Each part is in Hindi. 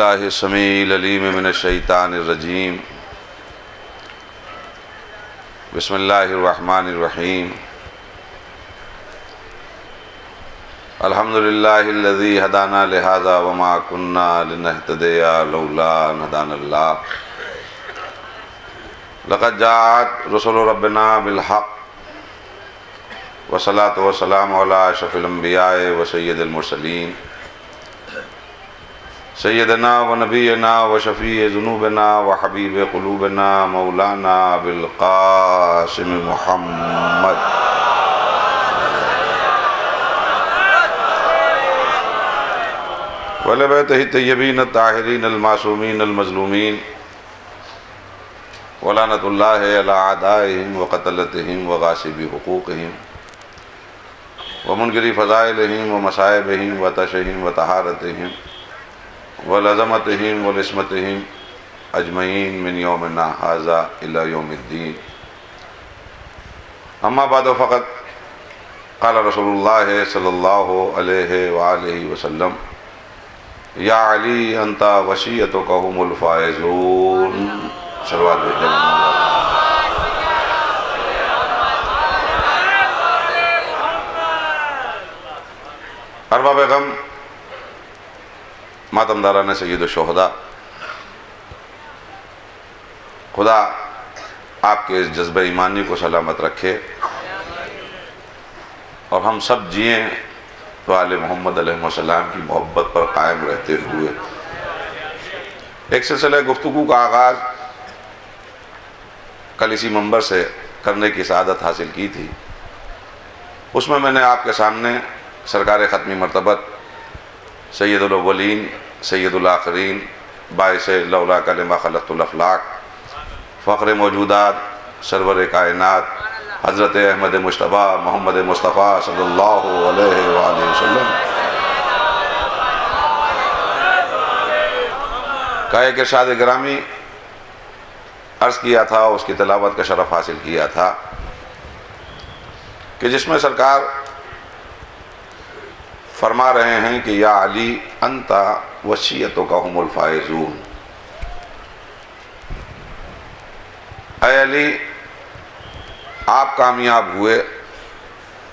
बिल्लाहि समीइल अलीम मिनश शैतानिर रजीम। बिस्मिल्लाहिर रहमानिर रहीम। अल्हम्दुलिल्लाहिल्लज़ी हदाना लिहाज़ा वमा कुन्ना लिनहतदिया लौला अन हदानल्लाह। लक़द जाअत रुसुलु रब्बिना बिल हक़ वस्सलातु वस्सलामु अला अशरफिल अंबिया व सय्यिदिल मुरसलीन सैयदना व नबीना व शफ़ी ज़ुनूबना व हबीब क़ुलूबना मौलाना अबुल क़ासिम मुहम्मद व अहले बैतिही तय्यबीन अत्ताहिरीन अल-मासूमीन अल-मज़लूमीन व लानतुल्लाहि अला अअदाइहिम व क़तलतिहिम व गासिबी हुक़ूक़िहिम व मुनकिरी फ़ज़ाइलिहिम व मसाइबिहिम व तशहिम व तहारतिहिम वलज़मतिहिम वलिस्मतिहिम अजमईन मिन यौमिना हाज़ा इला यौमिद्दीन। अम्मा बाद फ़क़द क़ाल रसूलुल्लाह सल्लल्लाहु अलैहि वआलिहि वसल्लम या अली अंता वसीयतुका हुमुल फ़ाइज़ून। सल्लल्लाहु अलैहि वसल्लम। अरबाब गम मातमदारान सय्यद शुहदा, खुदा आपके इस जज्बे ईमानी को सलामत रखे और हम सब जिए तो आले मोहम्मद अलैहिस्सलाम की मोहब्बत पर कायम रहते हुए। एक सिलसिला गुफ्तगू का आगाज़ कल इसी मंबर से करने की सआदत हासिल की थी। उसमें मैंने आपके सामने सरकार ख़त्मी मर्तबत सैयदुल अव्वलीन सैयदुल आखिरीन बाइसे लौला कलिमा खलक़तुल अफ़लाक फ़ख्र मौजूदात सरवर कायनात हज़रत अहमद मुश्तबा मोहम्मद मुस्तफ़ा सल्लल्लाहु अलैहि वसल्लम का एक इरशाद गिरामी अर्ज़ किया था, उसकी तिलावत का शरफ़ हासिल किया था कि जिसमें सरकार फरमा रहे हैं कि या अली अंता वसीयतुका हुमुल फ़ाइज़ून। ऐ अली आप कामयाब हुए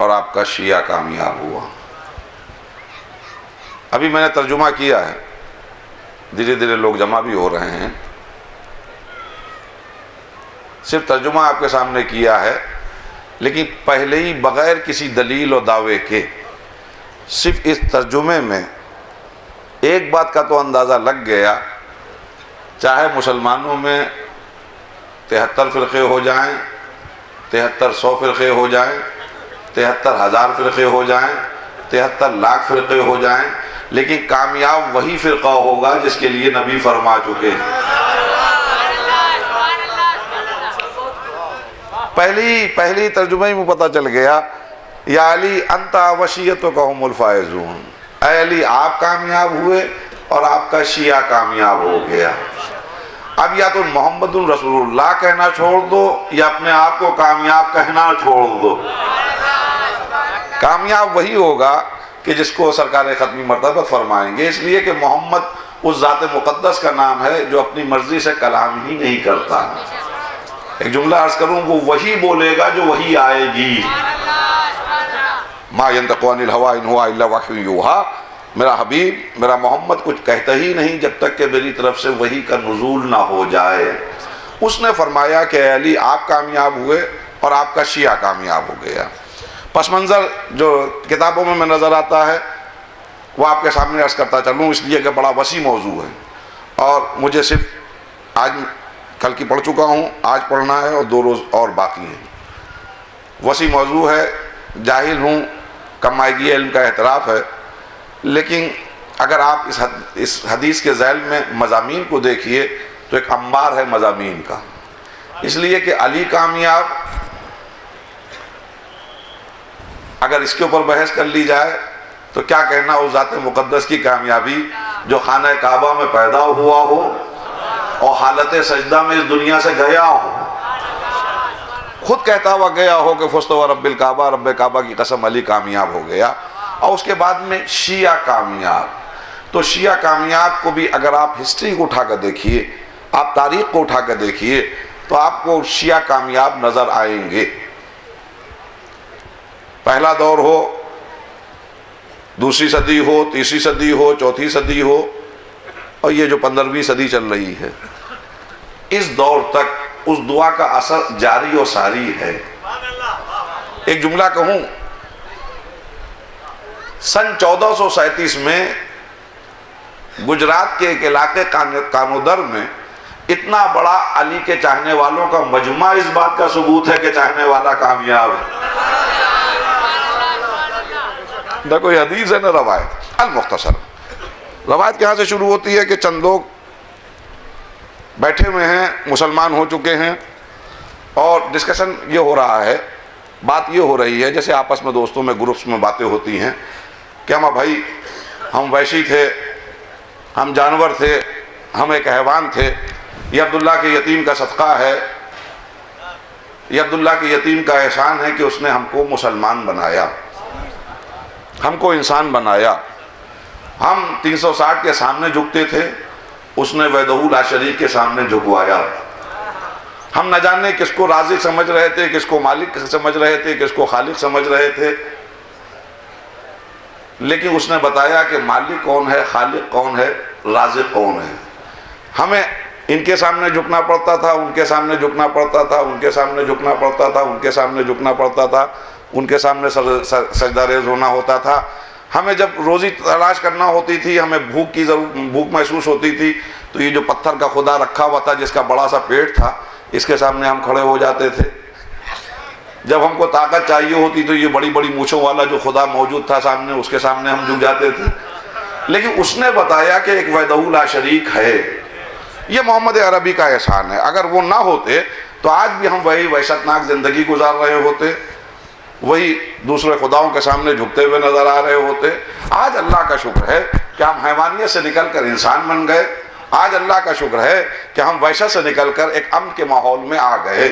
और आपका शिया कामयाब हुआ। अभी मैंने तर्जुमा किया है, धीरे धीरे लोग जमा भी हो रहे हैं। सिर्फ तर्जुमा आपके सामने किया है, लेकिन पहले ही बग़ैर किसी दलील और दावे के सिर्फ इस तर्जुमे में एक बात का तो अंदाज़ा लग गया, चाहे मुसलमानों में 73 फ़िरक़े हो जाएं, 7300 फ़िरक़े हो जाएं, 73,000 फ़िरक़े हो जाएं, 73 लाख फ़िरक़े हो जाएं, लेकिन कामयाब वही फ़िरक़ा होगा जिसके लिए नबी फरमा चुके हैं। पहली तर्जुमे में पता चल गया या अली अंता वसीयतुका हुमुल फ़ाइज़ून। ऐ अली आप कामयाब हुए और आपका शिया कामयाब हो गया। अब या तो मोहम्मदुर रसूलुल्लाह कहना छोड़ दो या अपने आप को कामयाब कहना छोड़ दो। कामयाब वही होगा कि जिसको सरकार ख़त्मी मर्तबत फरमाएंगे, इसलिए कि मोहम्मद उस ज़ात मुक़द्दस का नाम है जो अपनी मर्जी से कलाम ही नहीं करता। एक जुमला अर्ज करूँ, वो वही बोलेगा जो वही आएगी। मा यंतिक़ु अनिल हवा इन हुवा इल्ला वह्युन यूहा। मेरा हबीब मेरा मोहम्मद कुछ कहता ही नहीं जब तक कि मेरी तरफ से वही का नुज़ूल ना हो जाए। उसने फरमाया कि अली आप कामयाब हुए और आपका शिया कामयाब हो गया। पस मंज़र जो किताबों में नज़र आता है वो आपके सामने अर्ज़ करता चलूँ, इसलिए कि बड़ा वसी मौजू है और मुझे सिर्फ आज कल की पढ़ चुका हूँ, आज पढ़ना है और 2 रोज़ और बाकी है। वसी मौजू है, जाहिल हूँ, कमाईगी इल्म का एतराफ़ है, लेकिन अगर आप इस हदीस के ज़ैल में मज़ामीन को देखिए तो एक अंबार है मज़ामीन का। इसलिए कि अली कामयाब, अगर इसके ऊपर बहस कर ली जाए तो क्या कहना उस ज़ात मुक़द्दस की कामयाबी जो खाना काबा में पैदा हुआ हो और हालत सजदा में इस दुनिया से गया हो, खुद कहता हुआ गया हो कि फुस्तु रब्बिल काबा, रब्बे काबा की कसम अली कामयाब हो गया। और उसके बाद में शिया कामयाब। तो शिया कामयाब को भी अगर आप हिस्ट्री को उठाकर देखिए, आप तारीख को उठाकर देखिए, तो आपको शिया कामयाब नजर आएंगे। पहला दौर हो, दूसरी सदी हो, तीसरी सदी हो, चौथी सदी हो, और ये जो 15वीं सदी चल रही है, इस दौर तक उस दुआ का असर जारी और सारी है। एक जुमला कहूं, सन 1437 में गुजरात के एक इलाके कानोदर में इतना बड़ा अली के चाहने वालों का मजमा इस बात का सबूत है कि चाहने वाला कामयाब है। न कोई हदीस है न रवायत। अल मुख्तसर रवायत यहाँ से शुरू होती है कि चंद लोग बैठे हुए हैं, मुसलमान हो चुके हैं, और डिस्कशन ये हो रहा है, बात ये हो रही है जैसे आपस में दोस्तों में ग्रुप्स में बातें होती हैं कि हम भाई, हम वैशी थे, हम जानवर थे, हम एक हैवान थे, ये अब्दुल्ला के यतीम का सदका है, ये अब्दुल्ला के यतीम का एहसान है कि उसने हमको मुसलमान बनाया, हमको इंसान बनाया। हम 360 के सामने झुकते थे, उसने वहदहू ला शरीक के सामने झुकवाया। हम न जाने किसको राज़िक समझ रहे थे, किसको मालिक समझ रहे थे, किसको खालिक समझ रहे थे, लेकिन उसने बताया कि मालिक कौन है, खालिक कौन है, राज़िक कौन है। हमें इनके सामने झुकना पड़ता था, उनके सामने झुकना पड़ता था, उनके सामने झुकना पड़ता था, उनके सामने झुकना पड़ता था, उनके सामने सजदा रेज़ होना होता था। हमें जब रोज़ी तलाश करना होती थी, हमें भूख महसूस होती थी, तो ये जो पत्थर का खुदा रखा हुआ था, जिसका बड़ा सा पेट था, इसके सामने हम खड़े हो जाते थे। जब हमको ताकत चाहिए होती तो ये बड़ी बड़ी मूछों वाला जो खुदा मौजूद था सामने, उसके सामने हम झुक जाते थे। लेकिन उसने बताया कि एक वहदहू ला शरीक है, ये मोहम्मद अरबी का एहसान है। अगर वो ना होते तो आज भी हम वही वहशतनाक ज़िंदगी गुजार रहे होते, वही दूसरे खुदाओं के सामने झुकते हुए नजर आ रहे होते। आज अल्लाह का शुक्र है कि हम हैवानियत से निकलकर इंसान बन गए। आज अल्लाह का शुक्र है कि हम वहशत से निकलकर एक अमन के माहौल में आ गए।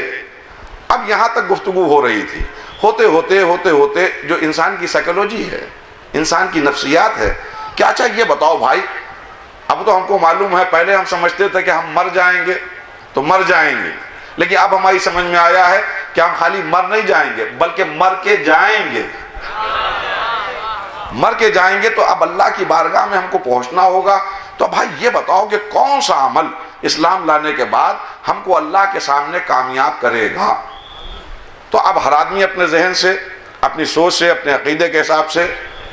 अब यहाँ तक गुफ्तगू हो रही थी, होते होते होते होते जो इंसान की साइकोलॉजी है, इंसान की नफ्सियात है, क्या चाहिए बताओ भाई। अब तो हमको मालूम है, पहले हम समझते थे कि हम मर जाएंगे तो मर जाएंगे, लेकिन अब हमारी समझ में आया है कि हम खाली मर नहीं जाएंगे बल्कि मर के जाएंगे। मर के जाएंगे तो अब अल्लाह की बारगाह में हमको पहुंचना होगा। तो भाई ये बताओ कि कौन सा अमल इस्लाम लाने के बाद हमको अल्लाह के सामने कामयाब करेगा। तो अब हर आदमी अपने जहन से, अपनी सोच से, अपने अकीदे के हिसाब से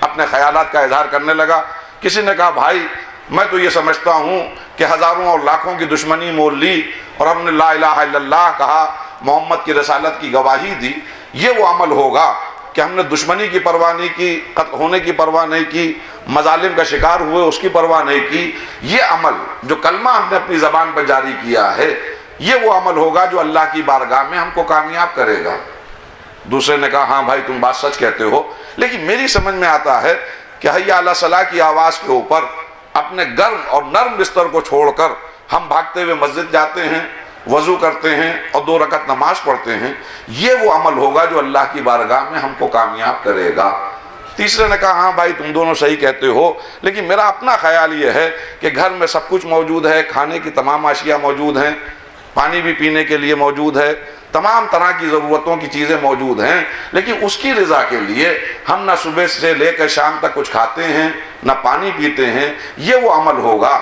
अपने ख्यालात का इजहार करने लगा। किसी ने कहा भाई मैं तो ये समझता हूँ कि हज़ारों और लाखों की दुश्मनी मोल ली और हमने ला इलाहा इल्लल्लाह कहा, मोहम्मद की रसालत की गवाही दी, ये वो अमल होगा कि हमने दुश्मनी की परवाह नहीं की, कत्ल होने की परवाह नहीं की, मजालिम का शिकार हुए उसकी परवाह नहीं की। ये अमल जो कलमा हमने अपनी ज़बान पर जारी किया है, ये वो अमल होगा जो अल्लाह की बारगाह में हमको कामयाब करेगा। दूसरे ने कहा हाँ भाई तुम बात सच कहते हो, लेकिन मेरी समझ में आता है कि हय्या अला सलाह की आवाज़ के ऊपर अपने गर्म और नर्म बिस्तर को छोड़कर हम भागते हुए मस्जिद जाते हैं, वज़ू करते हैं और 2 रकत नमाज पढ़ते हैं। ये वो अमल होगा जो अल्लाह की बारगाह में हमको कामयाब करेगा। तीसरे ने कहा हाँ भाई तुम दोनों सही कहते हो, लेकिन मेरा अपना ख्याल ये है कि घर में सब कुछ मौजूद है, खाने की तमाम आशिया मौजूद हैं, पानी भी पीने के लिए मौजूद है, तमाम तरह की ज़रूरतों की चीज़ें मौजूद हैं, लेकिन उसकी रज़ा के लिए हम ना सुबह से लेकर शाम तक कुछ खाते हैं ना पानी पीते हैं। ये वो अमल होगा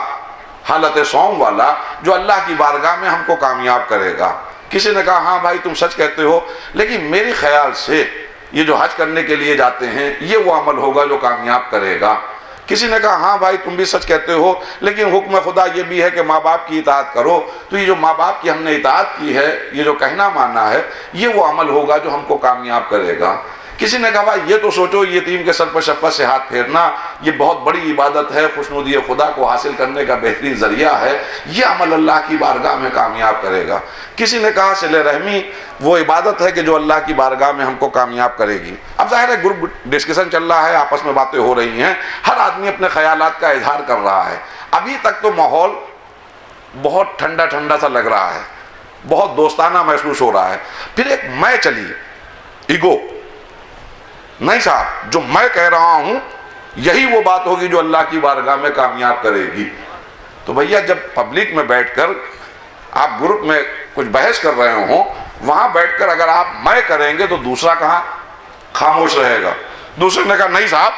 हालत सौम वाला जो अल्लाह की बारगाह में हमको कामयाब करेगा। किसी ने कहा हाँ भाई तुम सच कहते हो, लेकिन मेरे ख्याल से ये जो हज करने के लिए जाते हैं ये वो अमल होगा जो कामयाब करेगा। किसी ने कहा हाँ भाई तुम भी सच कहते हो, लेकिन हुक्म खुदा ये भी है कि माँ बाप की इताअत करो। तो ये जो माँ बाप की हमने इताअत की है, ये जो कहना मानना है, ये वो अमल होगा जो हमको कामयाब करेगा। किसी ने कहा भाई ये तो सोचो, यतीम के सर पर शफ़क़त से हाथ फेरना ये बहुत बड़ी इबादत है, खुशनुदी खुदा को हासिल करने का बेहतरीन ज़रिया है, ये अमल अल्लाह की बारगाह में कामयाब करेगा। किसी ने कहा सिले रहमी वो इबादत है कि जो अल्लाह की बारगाह में हमको कामयाब करेगी। अब जाहिर है ग्रुप डिस्कशन चल रहा है, आपस में बातें हो रही हैं, हर आदमी अपने ख्यालात का इजहार कर रहा है। अभी तक तो माहौल बहुत ठंडा ठंडा सा लग रहा है, बहुत दोस्ताना महसूस हो रहा है। फिर एक मैं चली, ईगो नहीं साहब, जो मैं कह रहा हूं यही वो बात होगी जो अल्लाह की बारगाह में कामयाब करेगी। तो भैया जब पब्लिक में बैठकर आप ग्रुप में कुछ बहस कर रहे हो, वहां बैठकर अगर आप मैं करेंगे तो दूसरा कहां खामोश रहेगा। दूसरे ने कहा नहीं साहब,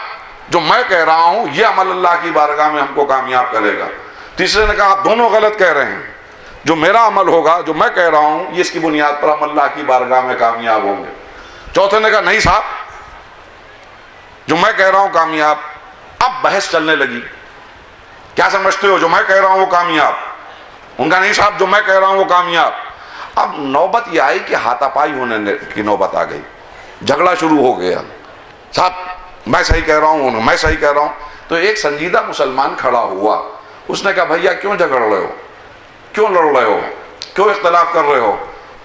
जो मैं कह रहा हूं ये अमल अल्लाह की बारगाह में हमको कामयाब करेगा। तीसरे ने कहा आप दोनों गलत कह रहे हैं, जो मेरा अमल होगा, जो मैं कह रहा हूं, ये इसकी बुनियाद पर हम अल्लाह की बारगाह में कामयाब होंगे। चौथे ने कहा नहीं साहब, जो मैं कह रहा हूं कामयाब। अब बहस चलने लगी, क्या समझते हो, जो मैं कह रहा हूं वो कामयाब। उनका नहीं साहब, जो मैं कह रहा हूं वो कामयाब। अब नौबत यह आई कि हाथापाई होने की नौबत आ गई, झगड़ा शुरू हो गया। साहब मैं सही कह रहा हूं, मैं सही कह रहा हूं। तो एक संजीदा मुसलमान खड़ा हुआ, उसने कहा भैया क्यों झगड़ रहे हो, क्यों लड़ रहे हो, क्यों इख्तलाफ कर रहे हो,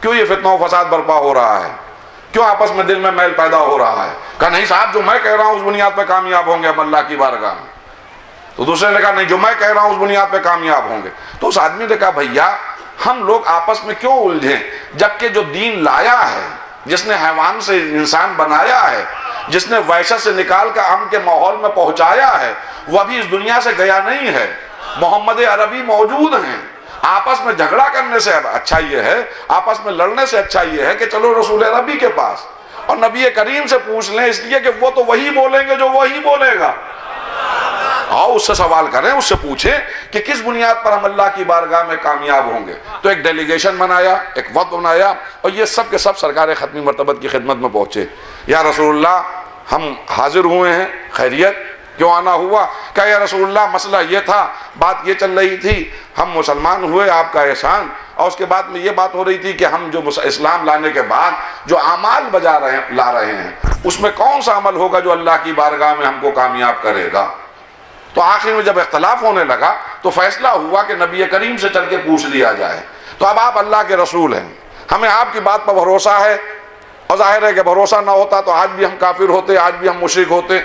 क्यों ये फितना फसाद बर्पा हो रहा है, क्यों आपस में दिल में मैल पैदा हो रहा है। कहा नहीं साहब, जो मैं कह रहा हूं उस बुनियाद पर कामयाब होंगे हम अल्लाह की बारगाह में। तो दूसरे ने कहा नहीं, जो मैं कह रहा हूं उस बुनियाद पर कामयाब होंगे। तो उस आदमी ने कहा भैया हम लोग आपस में क्यों उलझे, जबकि जो दीन लाया है, जिसने हैवान से इंसान बनाया है, जिसने वैश्य से निकाल कर अमन के माहौल में पहुंचाया है, वह भी इस दुनिया से गया नहीं है। मोहम्मद अरबी मौजूद हैं। आपस में झगड़ा करने से अच्छा ये है, आपस में लड़ने से अच्छा ये है कि चलो रसूल अरबी के पास और नबी करीम से पूछ लें, इसलिए कि वो तो वही बोलेंगे जो वही बोलेगा। आओ उससे सवाल करें, उससे पूछें कि किस बुनियाद पर हम अल्लाह की बारगाह में कामयाब होंगे। तो एक डेलीगेशन बनाया, एक वक्त बनाया और ये सब के सब सरकार खत्मी मर्तबत की खिदमत में पहुंचे। या रसूलुल्लाह हम हाजिर हुए हैं, खैरियत, क्यों आना हुआ। क्या या रसूलुल्लाह मसला ये था, बात ये चल रही थी, हम मुसलमान हुए आपका एहसान, और उसके बाद में ये बात हो रही थी कि हम जो इस्लाम लाने के बाद जो अमाल ला रहे हैं उसमें कौन सा अमल होगा जो अल्लाह की बारगाह में हमको कामयाब करेगा। तो आखिर में जब इख्तलाफ होने लगा तो फैसला हुआ कि नबी करीम से चल के पूछ लिया जाए। तो अब आप अल्लाह के रसूल हैं, हमें आपकी बात पर भरोसा है, और जाहिर है कि भरोसा ना होता तो आज भी हम काफिर होते, आज भी हम मुशरिक होते।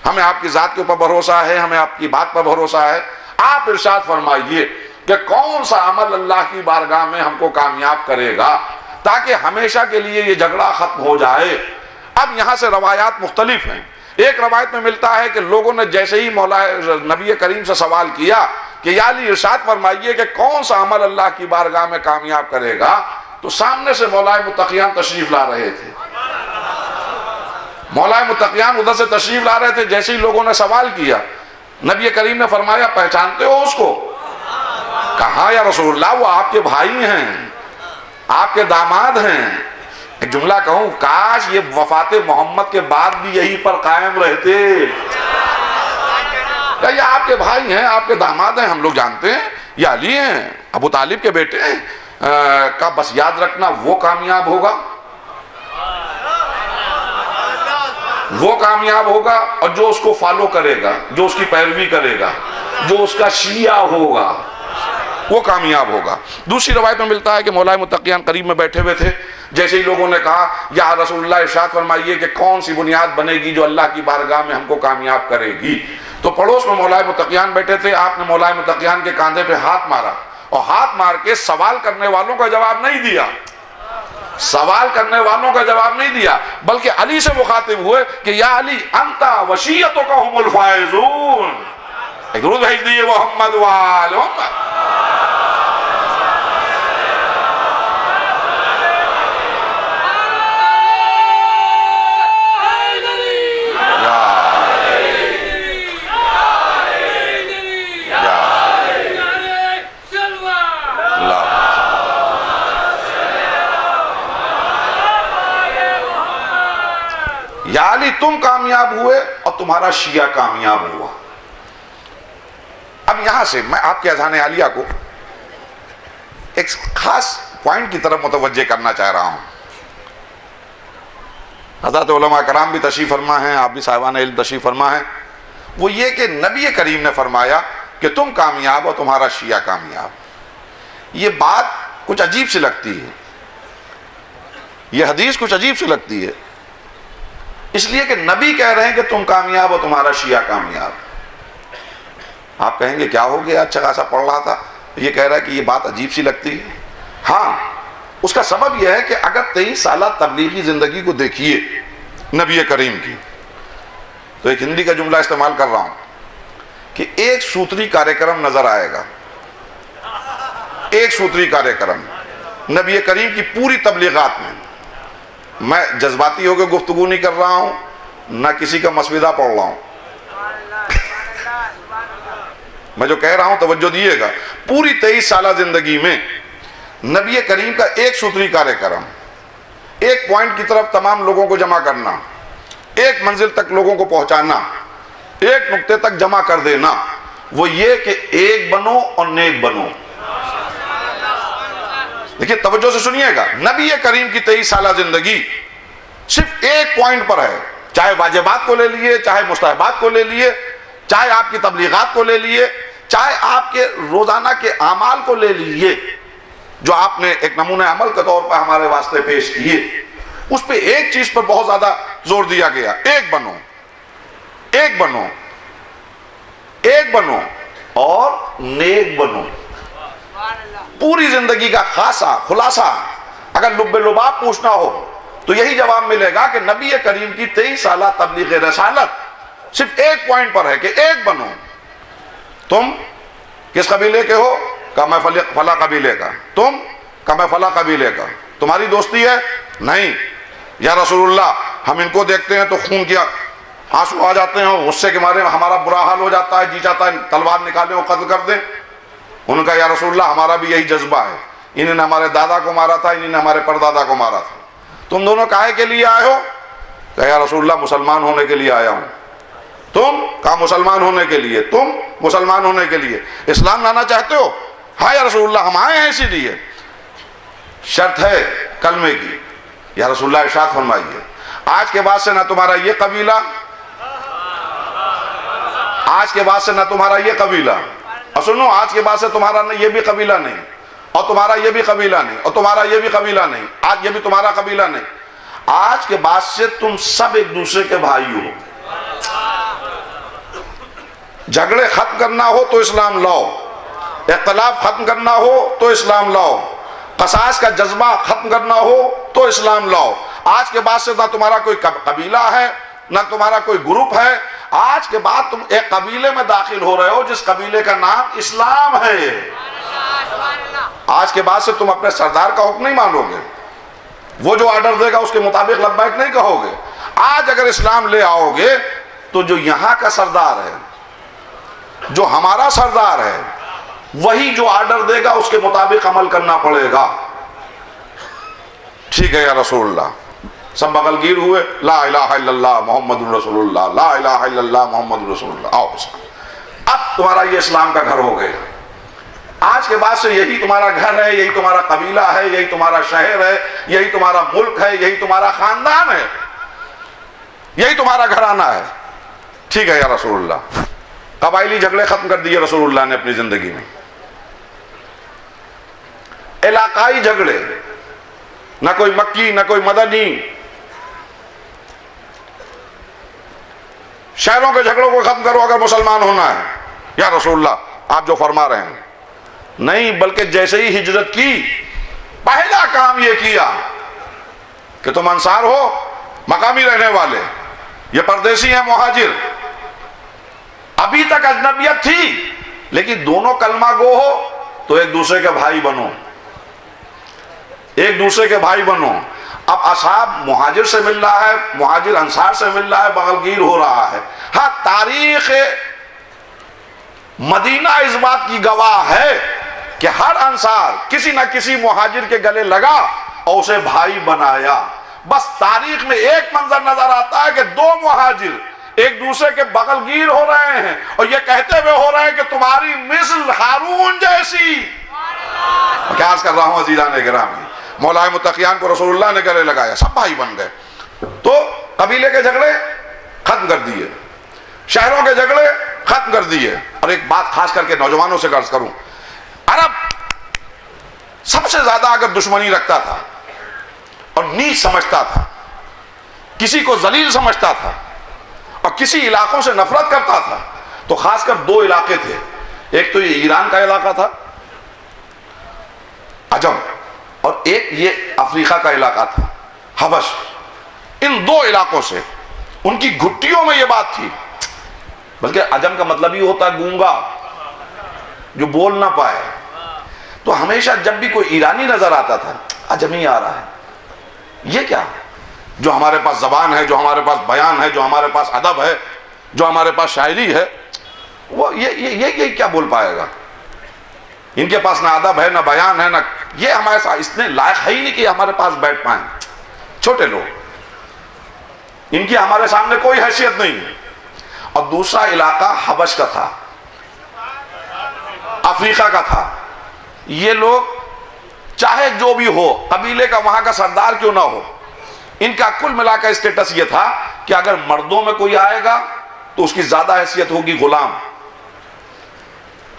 हमें आपकी ज़ात के ऊपर भरोसा है, हमें आपकी बात पर भरोसा है। आप इरशाद फरमाइए कि कौन सा अमल अल्लाह की बारगाह में हमको कामयाब करेगा, ताकि हमेशा के लिए ये झगड़ा खत्म हो जाए। अब यहाँ से रवायात मुख्तलिफ हैं। एक रवायत में मिलता है कि लोगों ने जैसे ही मौला नबी करीम से सवाल किया कि या अली इरशाद फरमाइए कि कौन सा अमल अल्लाह की बारगाह में कामयाब करेगा, तो सामने से मौला मुत्तकियान तशरीफ ला रहे थे। मौला मुत्तकियान उधर से तशरीफ ला रहे थे। जैसे ही लोगों ने सवाल किया, नबी करीम ने फरमाया पहचानते हो उसको। कहा या रसूलुल्लाह वो आपके भाई हैं, आपके दामाद हैं। एक जुमला कहूं, काश ये वफात मोहम्मद के बाद भी यही पर कायम रहते। ये आपके भाई हैं, आपके दामाद हैं, हम लोग जानते हैं, ये अली हैं, अबू तालिब के बेटे हैं। का बस याद रखना वो कामयाब होगा, वो कामयाब होगा, और जो उसको फॉलो करेगा, जो उसकी पैरवी करेगा, जो उसका शिया होगा, वो कामयाब होगा। दूसरी रवायत में मिलता है कि मौला मुत्तकियान करीब में बैठे हुए थे। जैसे ही लोगों ने कहा या रसूलुल्लाह इरशाद फरमाइए कि कौन सी बुनियाद बनेगी जो अल्लाह की बारगाह में हमको कामयाब करेगी, तो पड़ोस में मौला मुत्तकियान बैठे थे। आपने मौला मुत्तकियान के कंधे पे हाथ मारा और हाथ मार के सवाल करने वालों का जवाब नहीं दिया, सवाल करने वालों का जवाब नहीं दिया, बल्कि अली से मुखातिब हुए कि या अली अंता वसीयतों का हुमुल फाइजून। एक दुरूद भेज दिए मोहम्मद वाले मोहम्मद। या अली तुम कामयाब हुए और तुम्हारा शिया कामयाब हुआ। अब यहां से मैं आपके अज़ान आलिया को एक खास पॉइंट की तरफ मुतवज्जे करना चाह रहा हूं। हज़रत उलमा कराम भी तशरीफ़ फरमा हैं, आप भी साहिबान इल्म तशरीफ़ फरमा हैं। वो ये कि नबी करीम ने फरमाया कि तुम कामयाब और तुम्हारा शिया कामयाब। ये बात कुछ अजीब सी लगती है, ये हदीस कुछ अजीब सी लगती है, इसलिए कि नबी कह रहे हैं कि तुम कामयाब और तुम्हारा शिया कामयाब। आप कहेंगे क्या हो गया, अच्छा खासा पढ़ रहा था, ये कह रहा है कि ये बात अजीब सी लगती है। हाँ, उसका सबब यह है कि अगर 23 साल तबलीगी जिंदगी को देखिए नबी करीम की, तो एक हिंदी का जुमला इस्तेमाल कर रहा हूं कि एक सूत्री कार्यक्रम नजर आएगा, एक सूत्री कार्यक्रम नबी करीम की पूरी तबलीगात में। मैं जज्बाती होकर गुफ्तगू नहीं कर रहा हूं, ना किसी का मसविदा पढ़ रहा हूं। मैं जो कह रहा हूं तवज्जो दिएगा। पूरी 23 साल जिंदगी में नबी करीम का एक सूत्री कार्यक्रम, एक पॉइंट की तरफ तमाम लोगों को जमा करना, एक मंजिल तक लोगों को पहुंचाना, एक नुक्ते तक जमा कर देना, वो ये कि एक बनो और नेक बनो। देखिए तवज्जो से सुनिएगा, नबी करीम की 23 साल जिंदगी सिर्फ एक पॉइंट पर है, चाहे वाजिबात को ले लिए, चाहे मुस्तहबात को ले लिए, चाहे आपकी तबलीगात को ले लिए, चाहे आपके रोजाना के अमाल को ले लिए, जो आपने एक नमूने अमल के तौर पर हमारे वास्ते पेश किए, उस पे एक चीज पर बहुत ज्यादा जोर दिया गया, एक बनो, एक बनो, एक बनो और नेक बनो। पूरी जिंदगी का खासा खुलासा अगर लुब्बे लुबाब पूछना हो तो यही जवाब मिलेगा कि नबी करीम की 23 साल तबलीग रसालत सिर्फ एक पॉइंट पर है कि एक बनो। तुम किस कबीले के हो? का मैं फला कबीले का। तुम? का मैं फला कबीले का। तुम्हारी दोस्ती है? नहीं। या रसूलुल्लाह हम इनको देखते हैं तो खून किया आंसू आ जाते हैं, गुस्से के मारे हमारा बुरा हाल हो जाता है, जी चाहता है तलवार निकाले और कत्ल कर दें। उनका या रसूलुल्लाह हमारा भी यही जज्बा है, इन्होंने हमारे दादा को मारा था, इन्होंने हमारे परदादा को मारा था। तुम दोनों काहे के लिए आए हो? कहा या रसूलुल्लाह मुसलमान होने के लिए आया हूं। तुम? कहा मुसलमान होने के लिए। तुम? मुसलमान होने के लिए। इस्लाम लाना चाहते हो? हाँ या रसूलुल्लाह हम आए हैं इसीलिए। शर्त है कलमे की। या रसूलुल्लाह इरशाद फरमाइए आज के बाद से ना तुम्हारा ये कबीला, आज के बाद से ना तुम्हारा ये कबीला, और सुनो आज के बाद से तुम्हारा ये भी कबीला नहीं, और तुम्हारा ये भी कबीला नहीं, और तुम्हारा ये भी कबीला नहीं, आज ये भी तुम्हारा कबीला नहीं। आज के बाद से तुम सब एक दूसरे के भाई हो। झगड़े खत्म करना हो तो इस्लाम लाओ, इख्तिलाफ खत्म करना हो तो इस्लाम लाओ, कसास का जज्बा खत्म करना हो तो इस्लाम लाओ। आज के बाद से ना तुम्हारा कोई कबीला है, ना तुम्हारा कोई ग्रुप है। आज के बाद तुम एक कबीले में दाखिल हो रहे हो जिस कबीले का नाम इस्लाम है। आज के बाद से तुम अपने सरदार का हुक्म नहीं मानोगे, वो जो ऑर्डर देगा उसके मुताबिक लब्बैक नहीं कहोगे। आज अगर इस्लाम ले आओगे तो जो यहां का सरदार है, जो हमारा सरदार है, वही जो ऑर्डर देगा उसके मुताबिक अमल करना पड़ेगा। ठीक है या रसूलुल्लाह। सब बगलगीर हुए, ला इलाहा इल्लल्लाह मुहम्मदुर रसूलुल्लाह, ला इलाहा इल्लल्लाह मुहम्मदुर रसूलुल्लाह। आओ अब तुम्हारा ये इस्लाम का घर हो गया। आज के बाद से यही तुम्हारा घर है, यही तुम्हारा कबीला है, यही तुम्हारा शहर है, यही तुम्हारा मुल्क है, यही तुम्हारा खानदान है, यही तुम्हारा घराना है। ठीक है या रसूलुल्लाह। कबायली झगड़े खत्म कर दिए रसूलुल्लाह ने अपनी जिंदगी में। इलाकाई झगड़े, ना कोई मक्की ना कोई मदनी, शहरों के झगड़ों को खत्म करो अगर मुसलमान होना है या रसूलुल्लाह आप जो फरमा रहे हैं। नहीं, बल्कि जैसे ही हिजरत की पहला काम यह किया कि तुम अंसार हो, मकामी रहने वाले, ये परदेसी हैं, मुहाजिर। अभी तक अजनबियत थी, लेकिन दोनों कलमा गो हो तो एक दूसरे के भाई बनो, एक दूसरे के भाई बनो। अब असहाब मुहाजिर से मिल रहा है, मुहाजिर अंसार से मिल रहा है, बगलगीर हो रहा है। हाँ, तारीख मदीना इस बात की गवाह है कि हर अंसार किसी न किसी मुहाजिर के गले लगा और उसे भाई बनाया। बस तारीख में एक मंजर नजर आता है कि दो मुहाजिर एक दूसरे के बगलगीर हो रहे हैं और ये कहते हुए हो रहे हैं कि तुम्हारी मिस्ल हारून जैसी। क्या अर्ज कर रहा हूं अजीजान गिरामी, मौलाए मुत्तकियान को रसूलुल्लाह ने गले लगाया, सब भाई बन गए। तो कबीले के झगड़े खत्म कर दिए, शहरों के झगड़े खत्म कर दिए। और एक बात खास करके नौजवानों से अर्ज करूं, अरब सबसे ज्यादा अगर दुश्मनी रखता था और नीच समझता था, किसी को जलील समझता था और किसी इलाकों से नफरत करता था, तो खासकर दो इलाके थे। एक तो ये ईरान का इलाका था अजम, और एक ये अफ्रीका का इलाका था हबश। इन दो इलाकों से उनकी घुट्टियों में यह बात थी। बल्कि अजम का मतलब ही होता है गूंगा, जो बोल ना पाए। तो हमेशा जब भी कोई ईरानी नजर आता था, अजमी आ रहा है, ये क्या? जो हमारे पास जबान है, जो हमारे पास बयान है, जो हमारे पास अदब है, जो हमारे पास शायरी है, वो ये क्या बोल पाएगा? इनके पास ना अदब है, ना बयान है, ना ये हमारे साथ इतने लायक है ही नहीं कि हमारे पास बैठ पाए। छोटे लोग, इनकी हमारे सामने कोई हैसियत नहीं है। और दूसरा इलाका हबश का था, अफ्रीका का था। ये लोग चाहे जो भी हो, कबीले का वहां का सरदार क्यों ना हो, इनका कुल मिलाकर स्टेटस ये था कि अगर मर्दों में कोई आएगा तो उसकी ज्यादा हैसियत होगी गुलाम।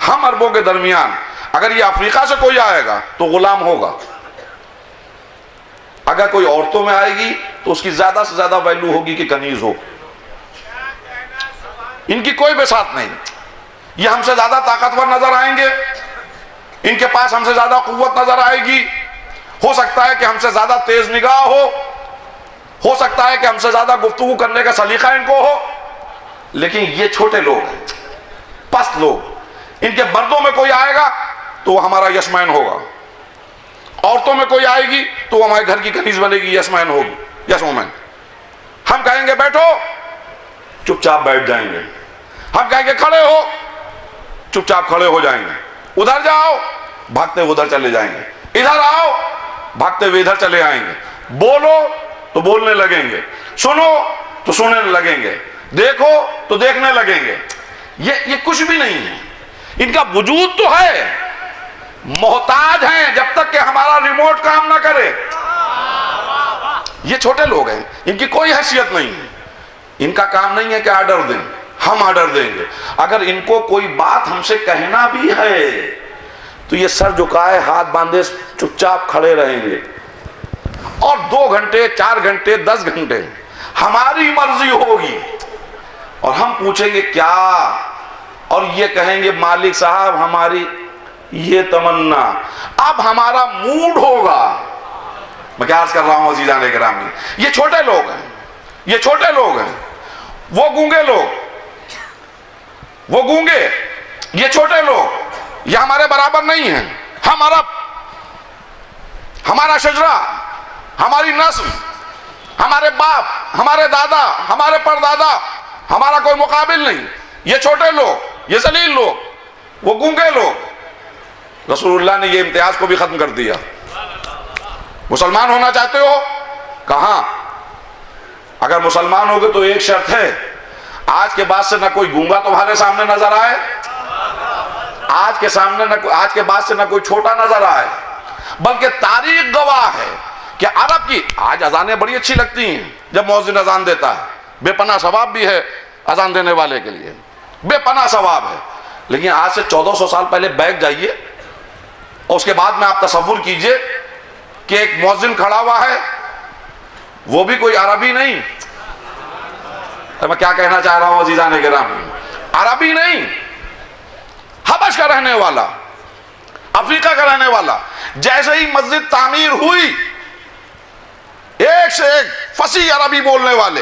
हम अरबों के दरमियान अगर ये अफ्रीका से कोई आएगा तो गुलाम होगा। अगर कोई औरतों में आएगी तो उसकी ज्यादा से ज्यादा वैल्यू होगी कि कनीज हो। इनकी कोई बेसात नहीं। ये हमसे ज्यादा ताकतवर नजर आएंगे, इनके पास हमसे ज्यादा कुव्वत नजर आएगी, हो सकता है कि हमसे ज्यादा तेज निगाह हो सकता है कि हमसे ज्यादा गुफ्तगू करने का सलीका इनको हो, लेकिन ये छोटे लोग हैं, पस्त लोग। इनके मर्दों में कोई आएगा तो वो हमारा यशमैन होगा, औरतों में कोई आएगी तो वो हमारे घर की कनीज बनेगी, यशमैन होगी, यशमैन। हम कहेंगे बैठो, चुपचाप बैठ जाएंगे। हम कहेंगे खड़े हो, चुपचाप खड़े हो जाएंगे। उधर जाओ, भागते उधर चले जाएंगे। इधर आओ, भागते हुए इधर चले आएंगे। बोलो तो बोलने लगेंगे, सुनो तो सुनने लगेंगे, देखो तो देखने लगेंगे। ये कुछ भी नहीं है। इनका वजूद तो है, मोहताज हैं जब तक कि हमारा रिमोट काम ना करे। ये छोटे लोग हैं, इनकी कोई हैसियत नहीं है। इनका काम नहीं है कि आर्डर दें, हम आर्डर देंगे। अगर इनको कोई बात हमसे कहना भी है तो ये सर झुकाए, हाथ बांधे, चुपचाप खड़े रहेंगे। और 2 घंटे, 4 घंटे, 10 घंटे हमारी मर्जी होगी और हम पूछेंगे क्या, और ये कहेंगे मालिक साहब हमारी ये तमन्ना। अब हमारा मूड होगा। मैं क्या अर्ज कर रहा हूं अजीजान गिरामी, ये छोटे लोग हैं, ये छोटे लोग हैं। वो गूंगे लोग, वो गूंगे, ये छोटे लोग, ये हमारे बराबर नहीं है। हमारा शजरा, हमारी नस्ल, हमारे बाप, हमारे दादा, हमारे परदादा, हमारा कोई मुकाबिल नहीं। ये छोटे लोग, ये जलील लोग, वो गूंगे लोग। रसूलुल्लाह ने ये इम्तियाज को भी खत्म कर दिया। मुसलमान होना चाहते हो? कहां? अगर मुसलमान होगे तो एक शर्त है, आज के बाद से ना कोई गूंगा तुम्हारे सामने नजर आए, आज के बाद से ना कोई छोटा नजर आए। बल्कि तारीख गवाह है कि अरब की आज अजानें बड़ी अच्छी लगती हैं जब मौज़िन अजान देता है, बेपनाह सवाब भी है अजान देने वाले के लिए, बेपनाह सवाब है। लेकिन आज से 1400 साल पहले बैठ जाइए और उसके बाद में आप तसव्वुर कीजिए कि एक मौज़िन खड़ा हुआ है, वो भी कोई अरबी नहीं। तो मैं क्या कहना चाह रहा हूं अजीजान गिरामी, अरबी नहीं, हबश का रहने वाला, अफ्रीका का रहने वाला। जैसे ही मस्जिद तामीर हुई, एक से एक फसी अरबी बोलने वाले,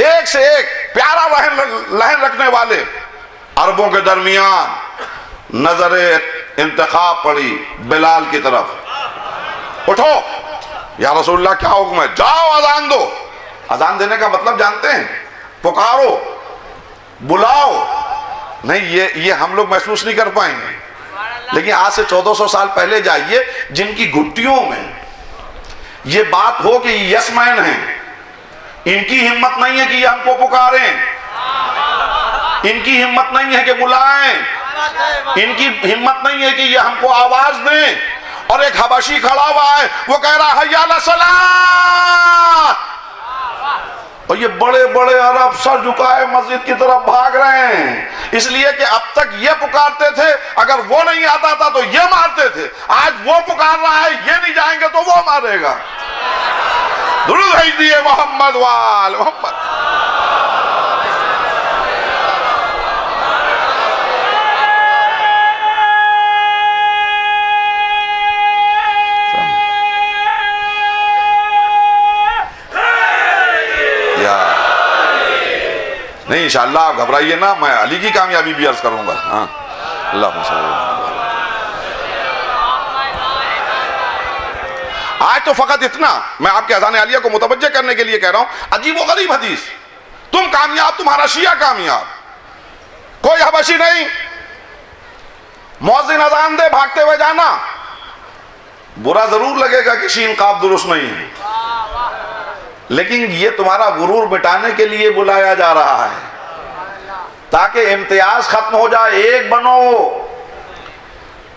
एक से एक प्यारा लहन रखने वाले अरबों के दरमियान नजरे इंतखाब पड़ी बिलाल की तरफ। उठो या रसूलुल्लाह क्या हुक्म है, जाओ अजान दो। अजान देने का मतलब जानते हैं? पुकारो, बुलाओ। नहीं, ये हम लोग महसूस नहीं कर पाएंगे। लेकिन आज से 1400 साल पहले जाइए, जिनकी घुट्टियों में ये बात हो कि यसमैन है, इनकी हिम्मत नहीं है कि ये हमको पुकारें, इनकी हिम्मत नहीं है कि बुलाएं, इनकी हिम्मत नहीं है कि ये हमको आवाज दें। और एक हबशी खड़ा हुआ है, वो कह रहा है हय्या अला सलाह, और ये बड़े बड़े अरब सर झुकाए मस्जिद की तरफ भाग रहे हैं। इसलिए कि अब तक ये पुकारते थे, अगर वो नहीं आता था तो ये मारते थे। आज वो पुकार रहा है, ये नहीं जाएंगे तो वो मारेगा। दुरूद भेज दिए मोहम्मद वाल मोहम्मद। या इंशाअल्लाह आप घबराइए ना, मैं अली की कामयाबी भी अर्ज करूंगा। हाँ, अल्लाह। आज तो फकत इतना मैं आपके अज़ान आलिया को मुतवज्जे करने के लिए कह रहा हूं, अजीब व गरीब हदीस, तुम कामयाब, तुम्हारा शिया कामयाब, कोई हबशी नहीं, मुअज्जिन अज़ान दे भागते हुए जाना, बुरा जरूर लगेगा कि शीन काफ दुरुस्त नहीं है, लेकिन ये तुम्हारा गुरूर मिटाने के लिए बुलाया जा रहा है, ताकि इम्तियाज खत्म हो जाए। एक बनो,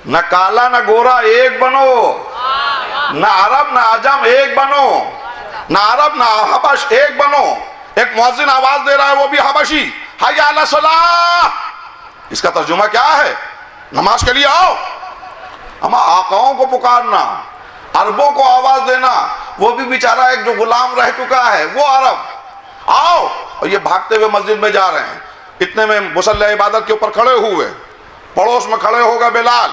न काला न गोरा, एक बनो, न अरब न अजम, एक बनो, न अरब न हबश, एक बनो। एक मुअज्जिन आवाज दे रहा है, वो भी हबशी, हय्या अला सलाह। इसका तर्जुमा क्या है? नमाज के लिए आओ। हम आकाओं को पुकारना, अरबों को आवाज देना, वो भी बेचारा एक जो गुलाम रह चुका है, वो अरब, आओ। और ये भागते हुए मस्जिद में जा रहे हैं। इतने में मुसल्ला इबादत के ऊपर खड़े हुए, पड़ोस में खड़े होगा बिलाल,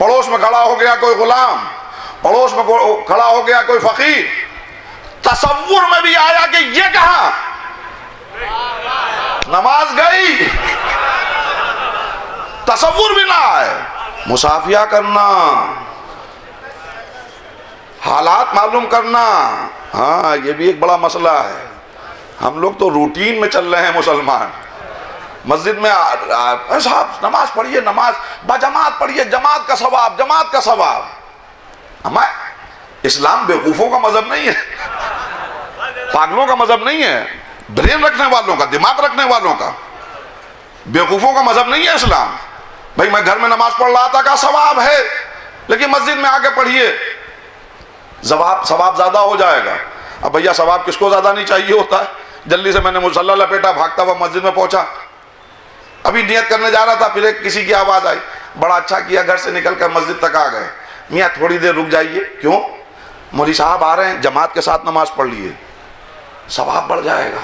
पड़ोस में खड़ा हो गया कोई गुलाम, पड़ोस में खड़ा हो गया कोई फकीर। तसव्वुर में भी आया कि ये कहा, नमाज गई, तसव्वुर भी ना आए। मुसाफिया करना, हालात मालूम करना, हाँ ये भी एक बड़ा मसला है। हम लोग तो रूटीन में चल रहे हैं मुसलमान। मस्जिद में साहब नमाज पढ़िए, नमाज बजमात पढ़िए, जमात का सवाब, जमात का सवाब। हमारे इस्लाम बेवकूफों का मजहब नहीं है, पागलों का मजहब नहीं है, ब्रेन रखने वालों का, दिमाग रखने वालों का, बेवकूफों का मजहब नहीं है इस्लाम। भाई मैं घर में नमाज पढ़ रहा था, का सवाब है, लेकिन मस्जिद में आके पढ़िए, सवाब ज्यादा हो जाएगा। अब भैया सवाब किसको ज्यादा नहीं चाहिए होता है। जल्दी से मैंने मुसल्ला लपेटा, भागता हुआ मस्जिद में पहुंचा, अभी नियत करने जा रहा था, फिर एक किसी की आवाज आई, बड़ा अच्छा किया घर से निकल कर मस्जिद तक आ गए। मियाँ थोड़ी देर रुक जाइए। क्यों? मौलवी साहब आ रहे हैं, जमात के साथ नमाज पढ़ लिए, सवाब बढ़ जाएगा।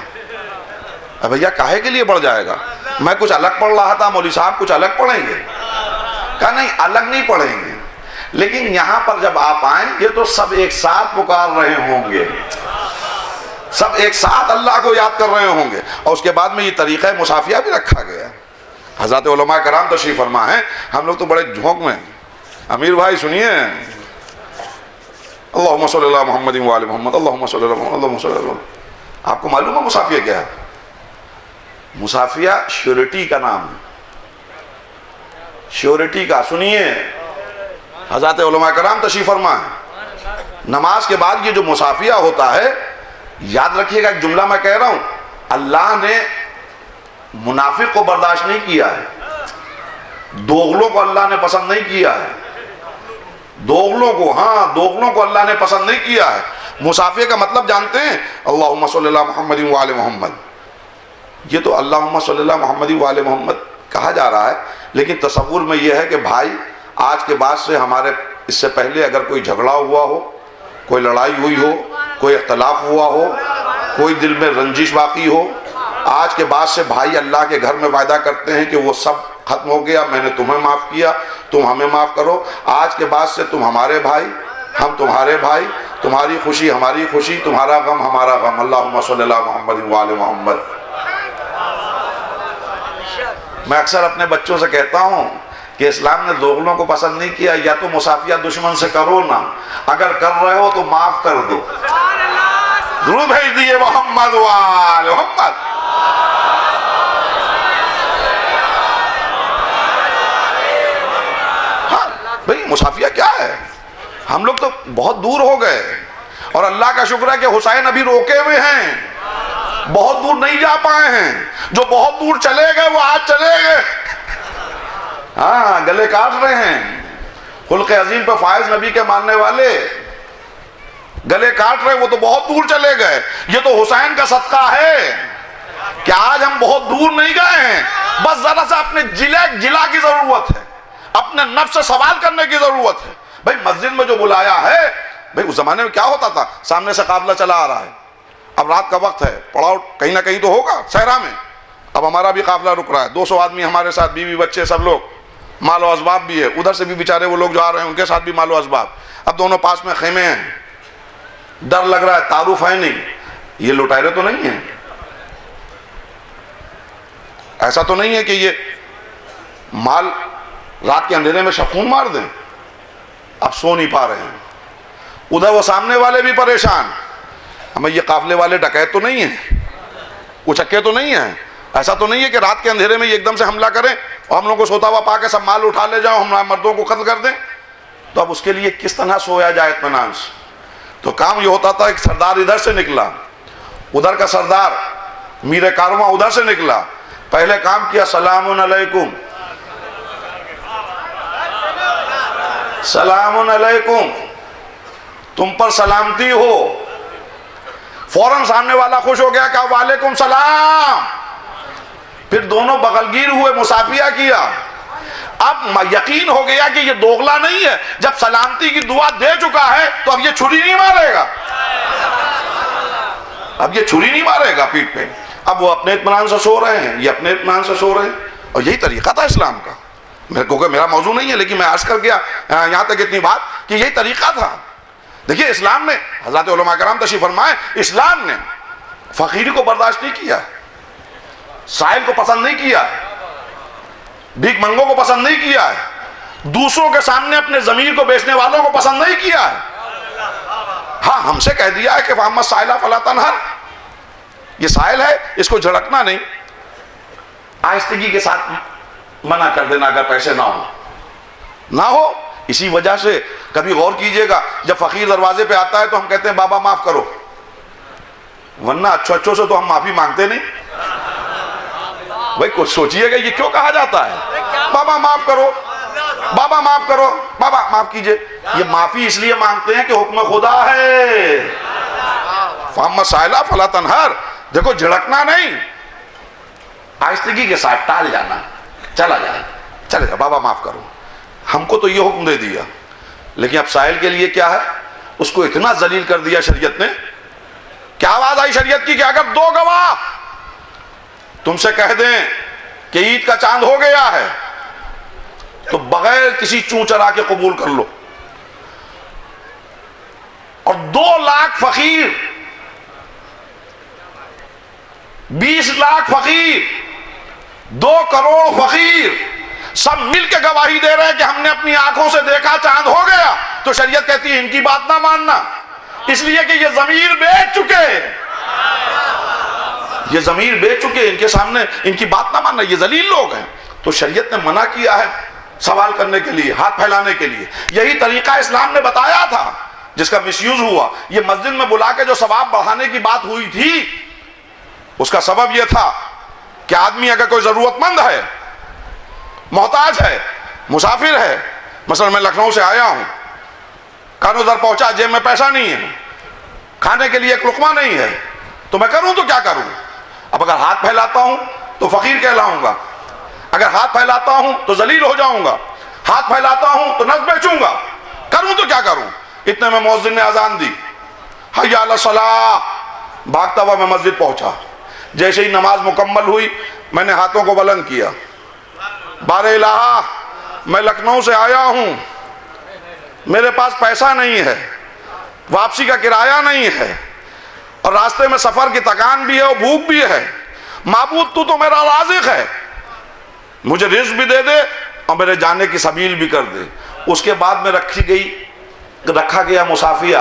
अब भैया काहे के लिए बढ़ जाएगा? मैं कुछ अलग पढ़ रहा था, मौलवी साहब कुछ अलग पढ़ेंगे। कहा नहीं, अलग नहीं पढ़ेंगे, लेकिन यहां पर जब आप आएंगे तो सब एक साथ पुकार रहे होंगे, सब एक साथ अल्लाह को याद कर रहे होंगे। और उसके बाद में ये तरीका मुसाफिया भी रखा गया। हज़रत उलमा कराम तशरीफ फरमा है, हम लोग तो बड़े झोंक में। अमीर भाई सुनिए, अल्लाहुम्मा सल्ली अला मुहम्मद व आले मुहम्मद, अल्लाहुम्मा सल्ली अला मुहम्मद, अल्लाहुम्मा सल्ली अला। आपको मालूम है मुसाफिया क्या है? मुसाफिया श्योरिटी का नाम है, श्योरिटी का। सुनिए, हज़रत उलमा कराम तशरीफ फरमा है, नमाज के बाद ये जो मुसाफिया होता है, याद रखिएगा एक जुमला मैं कह रहा हूं, अल्लाह ने मुनाफिक को बर्दाश्त नहीं किया है, दोगलों को अल्लाह ने पसंद नहीं किया है, दोगलों को, हाँ दोगलों को अल्लाह ने पसंद नहीं किया है। मुसाफिर का मतलब जानते हैं? अल्लाहुम्मा सल्ली अला मुहम्मद व आले मुहम्मद। ये तो अल्लाहुम्मा सल्ली अला मुहम्मद व आले मुहम्मद कहा जा रहा है, लेकिन तसव्वुर में यह है कि भाई आज के बाद से हमारे, इससे पहले अगर कोई झगड़ा हुआ हो, कोई लड़ाई हुई हो, कोई इख्तलाफ हुआ हो, कोई दिल में रंजिश बाकी हो, आज के बाद से भाई अल्लाह के घर में वायदा करते हैं कि वो सब खत्म हो गया, मैंने तुम्हें माफ़ किया, तुम हमें माफ़ करो। आज के बाद से तुम हमारे भाई, हम तुम्हारे भाई, तुम्हारी खुशी हमारी खुशी, तुम्हारा गम हमारा गम। अल्लाहुम्मा सल्ली अला मुहम्मद व आले मुहम्मद। मैं अक्सर अपने बच्चों से कहता हूँ कि इस्लाम ने दोगलों को पसंद नहीं किया। या तो मुसाफिया दुश्मन से करो ना, अगर कर रहे हो तो माफ कर दो। दुरूद भेज दिए मोहम्मद व आले मोहम्मद। भाई मुसाफिया क्या है? हम लोग तो बहुत दूर हो गए, और अल्लाह का शुक्र है कि हुसैन अभी रोके हुए हैं, बहुत दूर नहीं जा पाए हैं। जो बहुत दूर चले गए वो आज चले गए, हाँ गले काट रहे हैं। खुल्क़े अजीम पे फायज नबी के मानने वाले गले काट रहे, वो तो बहुत दूर चले गए। ये तो हुसैन का सदका है कि आज हम बहुत दूर नहीं गए हैं, बस जरा सा अपने जिला की जरूरत है, अपने नफ्स से सवाल करने की जरूरत है। भाई मस्जिद में जो बुलाया है, भाई उस जमाने में क्या होता था, सामने से काफिला चला आ रहा है, अब रात का वक्त है, पड़ाव कहीं ना कहीं तो होगा सहरा में, अब हमारा भी काफिला रुक रहा है, 200 आदमी हमारे साथ, बीवी बच्चे सब लोग, मालो असबाब भी है, उधर से भी बेचारे वो लोग जो आ रहे हैं उनके साथ भी मालो असबाब। अब दोनों पास में खेमे हैं, डर लग रहा है, तारुफ है नहीं, ये लुटायरे तो नहीं है, ऐसा तो नहीं है कि ये माल रात के अंधेरे में शफून मार दें। अब सो नहीं पा रहे हैं, उधर वो सामने वाले भी परेशान, हमें ये काफले वाले डकैत तो नहीं है, उचक्के तो नहीं है, ऐसा तो नहीं है कि रात के अंधेरे में ये एकदम से हमला करें और हम लोगों को सोता हुआ पाके सब माल उठा ले जाओ, हम मर्दों को कत्ल कर दें। तो अब उसके लिए किस तरह सोया जाए इत्मीनान से? तो काम ये होता था कि सरदार इधर से निकला, उधर का सरदार मीर कारवां उधर से निकला, पहले काम किया सलामुन अलैकुम, सलामुन अलैकुम, तुम पर सलामती हो। फौरन सामने वाला खुश हो गया, कहा वालेकुम सलाम। फिर दोनों बगलगीर हुए, मुसाफिया किया। अब यकीन हो गया कि ये दोगला नहीं है, जब सलामती की दुआ दे चुका है तो अब ये छुरी नहीं मारेगा, अब ये छुरी नहीं मारेगा पीठ पे। अब वो अपने इत्मीनान से सो रहे हैं, ये अपने इत्मीनान से सो रहे हैं। और यही तरीका था इस्लाम का। क्योंकि मेरा मौजू नहीं है, लेकिन मैं अर्ज कर गया यहां तक इतनी बात कि यही तरीका था। देखिए इस्लाम ने, हज़रत उलमा कराम तशरीफ फरमाए, इस्लाम ने फकीरी को बर्दाश्त नहीं किया, साहिल को पसंद नहीं किया, भीख मंगों को पसंद नहीं किया है, दूसरों के सामने अपने जमीर को बेचने वालों को पसंद नहीं किया है। हाँ, हमसे कह दिया है कि मोहम्मद साहिला फला तनहर, ये साहिल है, इसको झड़कना नहीं, आहिस्तगी के साथ मना कर देना अगर पैसे ना हो। इसी वजह से कभी गौर कीजिएगा, जब फकीर दरवाजे पे आता है तो हम कहते हैं बाबा माफ करो, वरना अच्छों से तो हम माफी मांगते नहीं। भाई कुछ सोचिएगा, ये क्यों कहा जाता है बाबा माफ करो, बाबा माफ करो, बाबा माफ कीजिए? ये माफी इसलिए मांगते हैं कि हुक्म खुदा है, मोहम्मद साहिला फला तनहर। देखो झड़कना नहीं, आहिस्तगी के साथ टाल जाना, चला जाए बाबा माफ करो। हमको तो ये हुक्म दे दिया, लेकिन अब साहिल के लिए क्या है, उसको इतना जलील कर दिया शरीयत ने। क्या आवाज आई शरीयत की कि अगर दो गवाह तुमसे कह दें कि ईद का चांद हो गया है तो बगैर किसी चूं चरा के कबूल कर लो। और 2 लाख फकीर, 20 लाख फकीर, 2 करोड़ फकीर सब मिलकर गवाही दे रहे हैं कि हमने अपनी आंखों से देखा चांद हो गया, तो शरीयत कहती है इनकी बात ना मानना, इसलिए कि ये जमीर बेच चुके, ये जमीर बेच चुके, इनके सामने इनकी बात ना मानना, ये जलील लोग हैं। तो शरीयत ने मना किया है सवाल करने के लिए, हाथ फैलाने के लिए। यही तरीका इस्लाम ने बताया था, जिसका मिसयूज हुआ। ये मस्जिद में बुला के जो सवाब बढ़ाने की बात हुई थी, उसका सबब यह था कि आदमी अगर कोई जरूरतमंद है, मोहताज है, मुसाफिर है, मसलन मैं लखनऊ से आया हूं, कानून उधर पहुंचा, जेब में पैसा नहीं है, खाने के लिए एक लुकमा नहीं है, तो मैं करूं तो क्या करूं? अब अगर हाथ फैलाता हूं तो फकीर कहलाऊंगा, अगर हाथ फैलाता हूं तो जलील हो जाऊंगा, हाथ फैलाता हूं तो नस बेचूंगा, करूं तो क्या करूं? इतने में मुअज्जिन ने अजान दी, हय्या अला सलाह। भागता हुआ मैं मस्जिद पहुंचा, जैसे ही नमाज मुकम्मल हुई मैंने हाथों को बुलंद किया, बारे इलाहा मैं लखनऊ से आया हूं, मेरे पास पैसा नहीं है, वापसी का किराया नहीं है, और रास्ते में सफर की थकान भी है और भूख भी है। माबूद तू तो मेरा राज़िक है, मुझे रिज़्क़ भी दे दे और मेरे जाने की सबील भी कर दे। उसके बाद में रखा गया मुसाफिया।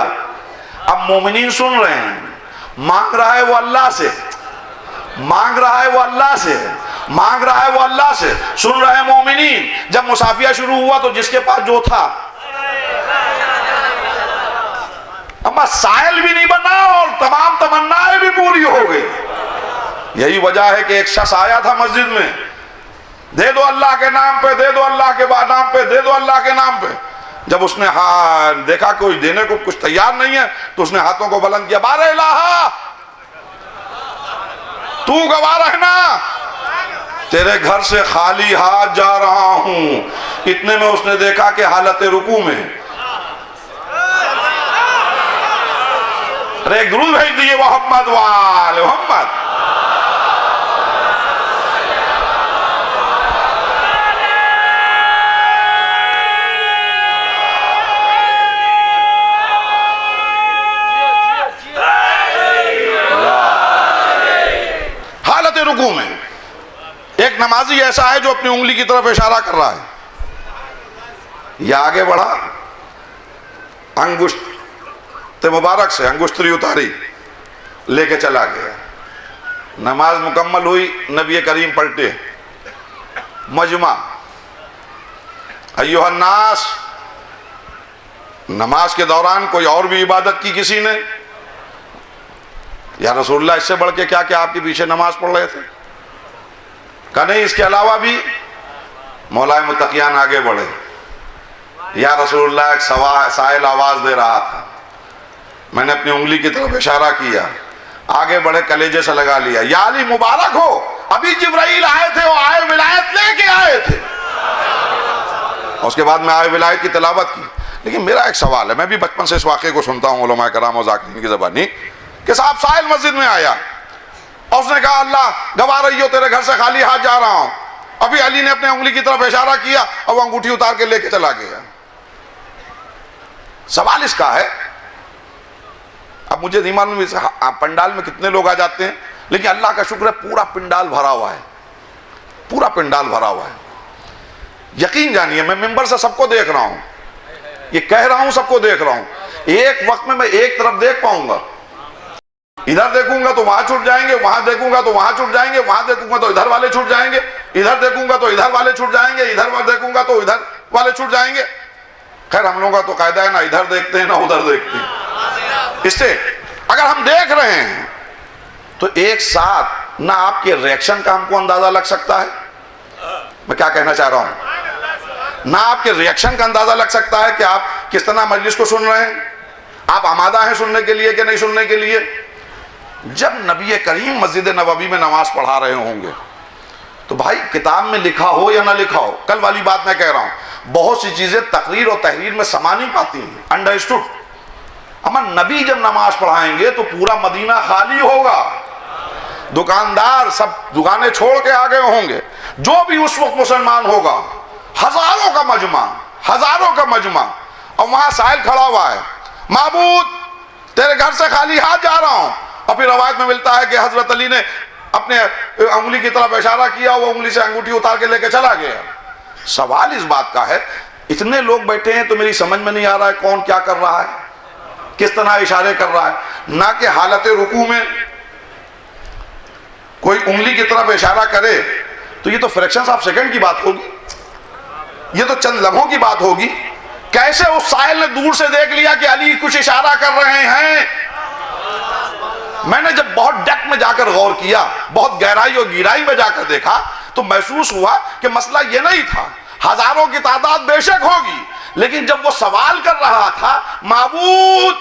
अब मोमिनीन सुन रहे हैं, मांग रहा है वो अल्लाह से, मांग रहा है वो अल्लाह से, मांग रहा है वो अल्लाह से, सुन रहे हैं मोमिनीन। जब मुसाफिया शुरू हुआ तो जिसके पास जो था, अब साइल भी नहीं बना और तमाम तमन्नाएं भी पूरी हो गई। यही वजह है कि एक शख्स आया था मस्जिद में, दे दो अल्लाह के नाम पे, दे दो अल्लाह के नाम पे, दे दो अल्लाह के नाम पे। जब उसने देखा कोई देने को कुछ तैयार नहीं है तो उसने हाथों को बुलंद किया, बारे इलाहा तू गवाह रहना, तेरे घर से खाली हाथ जा रहा हूं। इतने में उसने देखा कि हालत रुकू में, अरे दुरूद भेज दिए मोहम्मद वाले मोहम्मद। हालत रुकू में एक एक नमाजी ऐसा है जो अपनी उंगली की तरफ इशारा कर रहा है, यह आगे बढ़ा, अंगुष्ठ मुबारक से अंगुष्तरी उतारी, लेके चला गया। नमाज मुकम्मल हुई, नबी करीम पलटे, मजमा, अय्युहन्नास, नमाज के दौरान कोई और भी इबादत की किसी ने? या रसूलुल्लाह इससे बढ़ के क्या क्या आपके पीछे नमाज पढ़ रहे थे? कहा नहीं, इसके अलावा भी। मौलाए मुत्तकियान आगे बढ़े, या रसूलुल्लाह एक साइल आवाज दे रहा था, मैंने अपनी उंगली की तरफ इशारा किया, आगे बढ़े, कलेजे से लगा लिया, या अली मुबारक हो, अभी जिब्राइल आए थे, वो आए विलायत लेके आए थे। उसके बाद में आए विलायत की तिलावत की। लेकिन मेरा एक सवाल है, मैं भी बचपन से इस वाक़े को सुनता हूँ उलमा कराम और ज़ाकिरीन की ज़बानी, कि साहब साहिल मस्जिद में आया और उसने कहा अल्लाह गवाह रही हो, तेरे घर से खाली हाथ जा रहा हूं। अभी अली ने अपने उंगली की तरफ इशारा किया और वो अंगूठी उतार के लेके चला गया। सवाल इसका है, अब मुझे नहीं मालूम पंडाल में कितने लोग आ जाते हैं, लेकिन अल्लाह का शुक्र है पूरा पंडाल भरा हुआ है, पूरा पंडाल भरा हुआ है। यकीन जानिए, मैं मिंबर से सबको देख रहा हूं, ये कह रहा हूं सबको देख रहा हूं। एक वक्त में मैं एक तरफ देख पाऊंगा, इधर देखूंगा तो वहां छूट जाएंगे, वहां देखूंगा तो वहां छूट जाएंगे, वहां देखूंगा तो इधर वाले छूट जाएंगे, इधर देखूंगा तो इधर वाले छूट जाएंगे, इधर देखूंगा तो इधर वाले छूट जाएंगे। खैर हम लोगों का तो कायदा है, ना इधर देखते हैं ना उधर देखते हैं। इससे अगर हम देख रहे हैं तो एक साथ ना आपके रिएक्शन का हमको अंदाजा लग सकता है, मैं क्या कहना चाह रहा हूं, ना आपके रिएक्शन का अंदाजा लग सकता है कि आप किस तरह मजलिस को सुन रहे हैं, आप आमादा हैं सुनने के लिए कि नहीं सुनने के लिए। जब नबी करीम मस्जिद नबवी में नमाज पढ़ा रहे होंगे तो भाई किताब में लिखा हो या ना लिखा हो, कल वाली बात मैं कह रहा हूं, बहुत सी चीजें तकरीर और तहरीर में समा नहीं पाती हैं, अंडरस्टूड। अमर नबी जब नमाज पढ़ाएंगे तो पूरा मदीना खाली होगा, दुकानदार सब दुकानें छोड़ के आ गए होंगे, जो भी उस वक्त मुसलमान होगा, हजारों का मजमा, हजारों का मजमा, और वहां साहिल खड़ा हुआ है, माबूद तेरे घर से खाली हाथ जा रहा हूं। और फिर रवायत में मिलता है कि हजरत अली ने अपने उंगली की तरफ इशारा किया, वो उंगली से अंगूठी उतार के लेके चला गया। सवाल इस बात का है, इतने लोग बैठे हैं तो मेरी समझ में नहीं आ रहा है कौन क्या कर रहा है, किस तरह इशारे कर रहा है। ना कि हालत रुकू में कोई उंगली की तरफ इशारा करे तो ये तो फ्रैक्शंस ऑफ सेकंड की बात होगी, ये तो चंद लम्हों की बात होगी। कैसे उस साहिल ने दूर से देख लिया कि अली कुछ इशारा कर रहे हैं। मैंने जब बहुत डेप्थ में जाकर गौर किया, बहुत गहराई और गिराई में जाकर देखा तो महसूस हुआ कि मसला ये नहीं था। हजारों की तादाद बेशक होगी, लेकिन जब वो सवाल कर रहा था, माबूद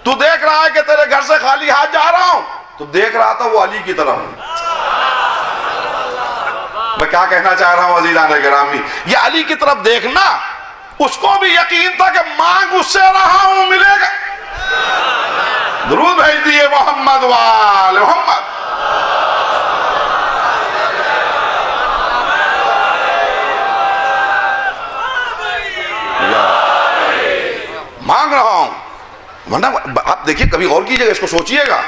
तू देख रहा है कि तेरे घर से खाली हाथ जा रहा हूं, तो देख रहा था वो अली की तरफ। मैं क्या कहना चाह रहा हूं अजीजान गिरामी, ये अली की तरफ देखना, उसको भी यकीन था कि मांग उससे रहा हूं मिलेगा। दुरूद भेज दिए मोहम्मद वाले मोहम्मद। मांग रहा हूं, वरना आप देखिए, कभी गौर कीजिएगा, इसको सोचिएगा,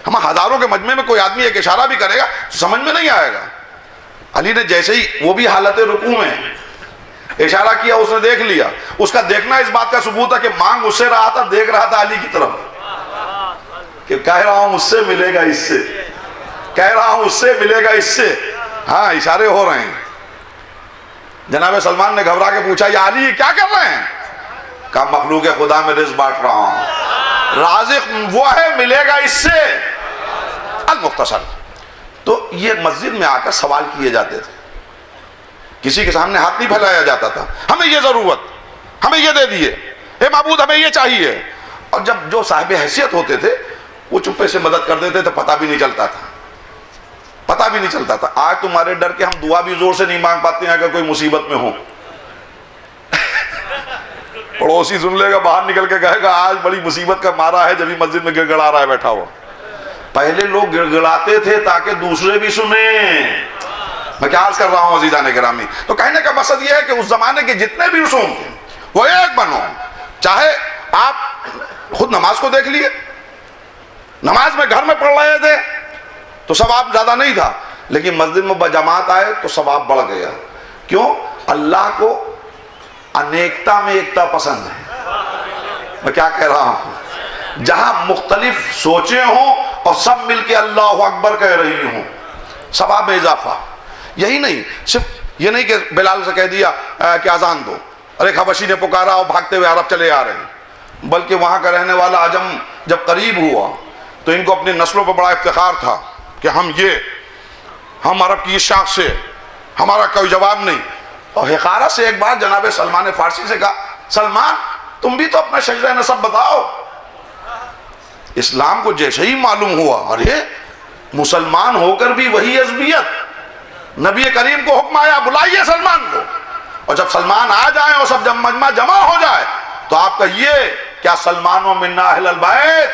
हम हजारों के मजमे में कोई आदमी एक इशारा भी करेगा तो समझ में नहीं आएगा। अली ने जैसे ही, वो भी हालत रुकू में इशारा किया, उसने देख लिया। उसका देखना इस बात का सबूत है कि मांग उससे रहा था, देख रहा था अली की तरफ, कि कह रहा हूं उससे मिलेगा इससे, कह रहा हूं उससे मिलेगा इससे। हाँ, इशारे हो रहे हैं। जनाब सलमान ने घबरा के पूछा, या अली क्या कर रहे हैं? कहा मखलूक खुदा में रिज़्क़ बांट रहा हूं, राज़िक़ वो है, मिलेगा इससे। अल मुख्तसर। तो ये मस्जिद में आकर सवाल किए जाते थे, किसी के सामने हाथ नहीं फैलाया जाता था, हमें ये जरूरत, हमें ये दे दिए, हे माबूद हमें ये चाहिए। और जब जो साहिब हैसियत होते थे वो चुप्पे से मदद कर देते थे, पता भी नहीं चलता था, पता भी नहीं चलता था। आज तुम्हारे डर के हम दुआ भी जोर से नहीं मांग पाते हैं अगर कोई मुसीबत में हो। पड़ोसी सुन लेगा, बाहर निकल के कहेगा आज बड़ी मुसीबत का मारा है, जब भी मस्जिद में गिड़गिड़ा रहा है बैठा हुआ। पहले लोग गिड़गिड़ाते थे ताकि दूसरे भी सुने। मैं क्या अर्ज कर रहा हूं अजीजान गिरामी, तो कहने का मकसद यह है कि उस जमाने के जितने भी रसूम थे वो एक बनो। चाहे आप खुद नमाज को देख लिए, नमाज में घर में पढ़ रहे थे तो सवाब ज्यादा नहीं था, लेकिन मस्जिद में बजमात आए तो सवाब बढ़ गया। क्यों? अल्लाह को अनेकता में एकता पसंद है। मैं क्या कह रहा हूं, जहां मुख्तलिफ सोचें हों और सब मिलके अल्लाह अकबर कह रही हों, सवाब में इजाफा। यही नहीं, सिर्फ ये नहीं कि बिलाल से कह दिया कि अजान दो, अरे हबशी ने पुकारा और भागते हुए अरब चले आ रहे हैं, बल्कि वहां का रहने वाला अजम जब करीब हुआ तो इनको अपनी नस्लों पर बड़ा इफ्तिखार था कि हम अरब की इस शाख से, हमारा कोई जवाब नहीं। और हिकारा से एक बार जनाब सलमान फारसी से कहा, सलमान तुम भी तो अपना शजरा नसब बताओ। इस्लाम को जैसे ही मालूम हुआ, अरे मुसलमान होकर भी वही अज़बियत, नबी करीम को हुक्म आया बुलाइए सलमान को, और जब सलमान आ जाए और सब मजमा जमा हो जाए तो आप कहिए क्या सलमानो मिन्ना अहलल बैत,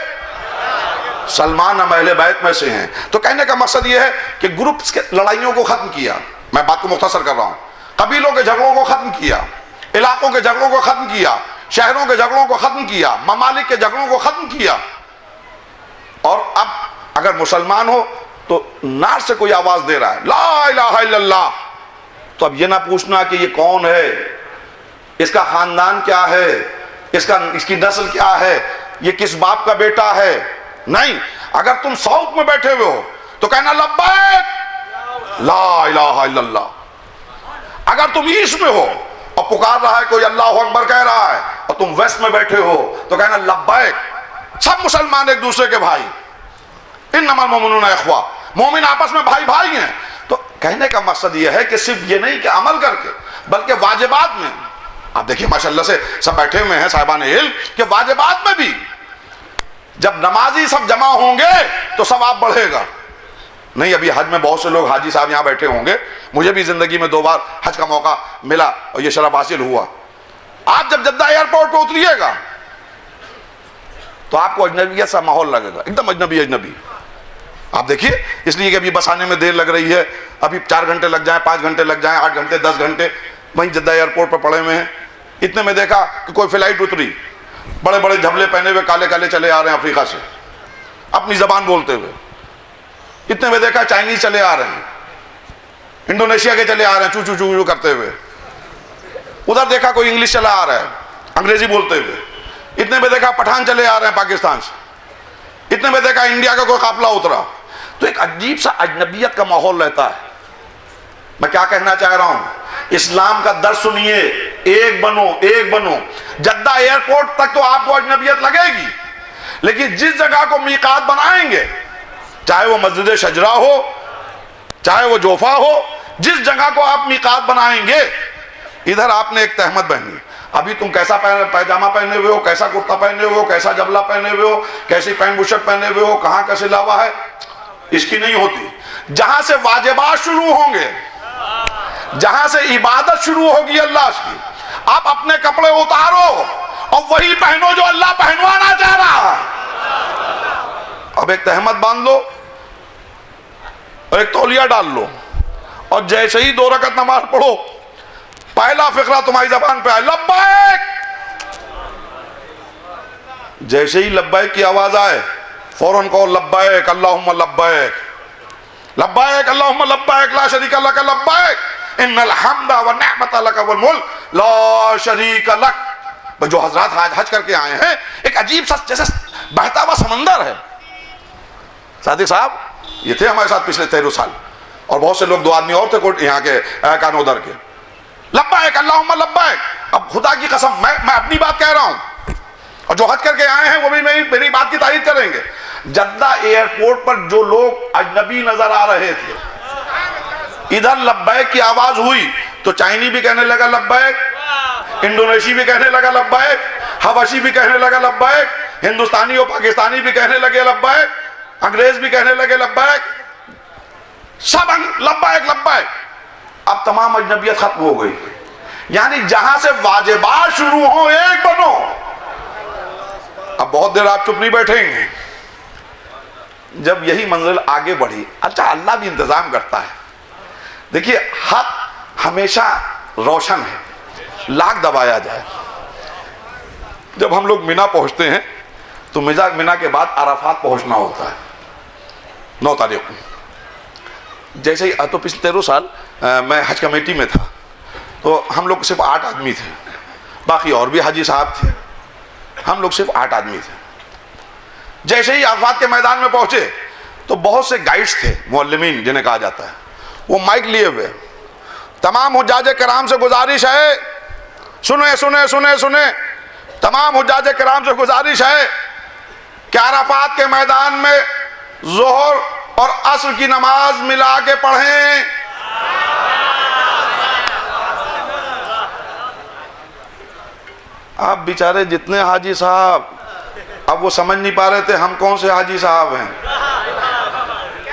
सलमान हम अहले बैत में से हैं। तो कहने का मकसद यह है कि ग्रुप्स के लड़ाइयों को खत्म किया, मैं बात को मुख्तसर कर रहा हूं, कबीलों के झगड़ों को खत्म किया, इलाकों के झगड़ों को खत्म किया, शहरों के झगड़ों को खत्म किया, ममालिक के झगड़ों को खत्म किया। और अब अगर मुसलमान हो तो नार से कोई आवाज दे रहा है ला इलाहा इल्लल्लाह, तो अब ये ना पूछना कि ये कौन है, इसका खानदान क्या है, इसकी नस्ल क्या है, ये किस बाप का बेटा है। नहीं, अगर तुम साउथ में बैठे हुए हो तो कहना लब्बैक ला इलाहा इल्लल्लाह। अगर तुम ईस्ट में हो और पुकार रहा है कोई अल्लाह अकबर कह रहा है, और तुम वेस्ट में बैठे हो तो कहना लब्बैक। सब मुसलमान एक दूसरे के भाई, इन्नमल मोमिनूना इख्वा, मोमिन आपस में भाई भाई हैं। तो कहने का मकसद यह है कि सिर्फ ये नहीं कि अमल करके, बल्कि वाजिबात में। आप देखिए माशाल्लाह से सब बैठे हुए हैं साहिबान इल्म कि वाजिबात में भी जब नमाजी सब जमा होंगे तो सवाब बढ़ेगा। नहीं, अभी हज में बहुत से लोग हाजी साहब यहां बैठे होंगे, मुझे भी जिंदगी में 2 बार हज का मौका मिला और यह शरफ हासिल हुआ। आप जब जद्दा एयरपोर्ट पे उतरिएगा तो आपको अजनबियत सा माहौल लगेगा, एकदम अजनबी अजनबी। आप देखिए, इसलिए कि अभी बस आने में देर लग रही है, अभी 4 घंटे लग जाए, 5 घंटे लग जाए, 8 घंटे 10 घंटे वहीं जद्दा एयरपोर्ट पर पड़े हुए हैं। इतने में देखा कि कोई फ्लाइट उतरी, बड़े बड़े झबले पहने हुए काले काले चले आ रहे हैं अफ्रीका से अपनी जबान बोलते हुए। इतने में देखा चाइनीज चले आ रहे हैं, इंडोनेशिया के चले आ रहे हैं चू चू चू चू करते हुए। उधर देखा कोई इंग्लिश चला आ रहा है अंग्रेजी बोलते हुए। इतने में देखा पठान चले आ रहे हैं पाकिस्तान से। इतने में देखा इंडिया का कोई काफिला उतरा। तो एक अजीब सा अजनबियत का माहौल रहता है। मैं क्या कहना चाह रहा हूं, इस्लाम का दर्स सुनिए, एक बनो एक बनो। जद्दा एयरपोर्ट तक तो आपको अजनबियत लगेगी, लेकिन जिस जगह को मीकात बनाएंगे, चाहे वो मस्जिद शजरा हो, चाहे वो जोफा हो, जिस जगह को आप मीकात बनाएंगे, इधर आपने एक तहमत पहनी, अभी तुम कैसा पैजामा पहने हुए हो, कैसा कुर्ता पहने हुए हो, कैसा जबला पहने हुए हो, कैसी पैंट बुशर्ट पहने हुए हो, कहां का सिलावा है, इसकी नहीं होती। जहां से वाजिबात शुरू होंगे, जहां से इबादत शुरू होगी अल्लाह की, आप अपने कपड़े उतारो और वही पहनो जो अल्लाह पहनवाना चाह रहा है। अब एक तहमत बांध लो और एक तौलिया डाल लो, और जैसे ही 2 रकत नमाज पढ़ो, पहला फिक्रा तुम्हारी जबान पे आए लब्बैक, जैसे ही लब्बैक की आवाज आए फौरन कहो लब्बैक अल्लाहुम्मा लब्बैक, लब्बैक अल्लाहुम्मा लब्बैक ला शरीका लक लब्बैक इन्नल हम्दा व निअमत लक वल मुल्क ला शरीका लक। जो हजरात हज करके आए हैं, एक अजीब सा जैसे बहता हुआ समंदर है। सादिक साहब ये थे हमारे साथ पिछले 13 साल, और बहुत से लोग 2 आदमी और थे यहाँ के कानोदर के। लब्बैक अल्लाहुम्मा लब्बैक। अब खुदा की कसम मैं अपनी बात कह रहा हूं, और जो हज करके आए हैं वो भी मेरी बात की तारीफ करेंगे। जद्दा एयरपोर्ट पर जो लोग अजनबी नजर आ रहे थे, इधर लब्बैक की आवाज हुई तो चाइनी भी कहने लगा लब्बैक, इंडोनेशी भी कहने लगा लब्बैक, हबशी भी कहने लगा लब्बैक, हिंदुस्तानी और पाकिस्तानी भी कहने लगे लब्बैक, अंग्रेज भी कहने लगे लब्बैक, सब लब्बैक लब्बैक। अब तमाम अजनबियत खत्म हो गई। यानी जहां से वाजिबात शुरू हो, एक बनो। अब बहुत देर आप चुप नहीं बैठेंगे। जब यही मंजिल आगे बढ़ी, अच्छा अल्लाह भी इंतजाम करता है। देखिए हक हमेशा रोशन है, लाख दबाया जाए। जब हम लोग मिना पहुंचते हैं तो मिना के बाद अराफात पहुंचना होता है 9 तारीख को। जैसे ही तो पिछले 13 साल मैं हज कमेटी में था, तो हम लोग सिर्फ 8 आदमी थे, बाकी और भी हाजी साहब थे, हम लोग सिर्फ 8 आदमी थे। जैसे ही अरफात के मैदान में पहुंचे तो बहुत से गाइड्स थे, मुअल्लिमीन जिन्हें कहा जाता है, वो माइक लिए हुए, तमाम हुज्जाज कराम से गुजारिश है, सुने सुने सुने सुने, तमाम हुज्जाज कराम से गुजारिश है कि अरफात के मैदान में जोहर और असर की नमाज मिला के पढ़ें। आप बेचारे जितने हाजी साहब, अब वो समझ नहीं पा रहे थे हम कौन से हाजी साहब हैं।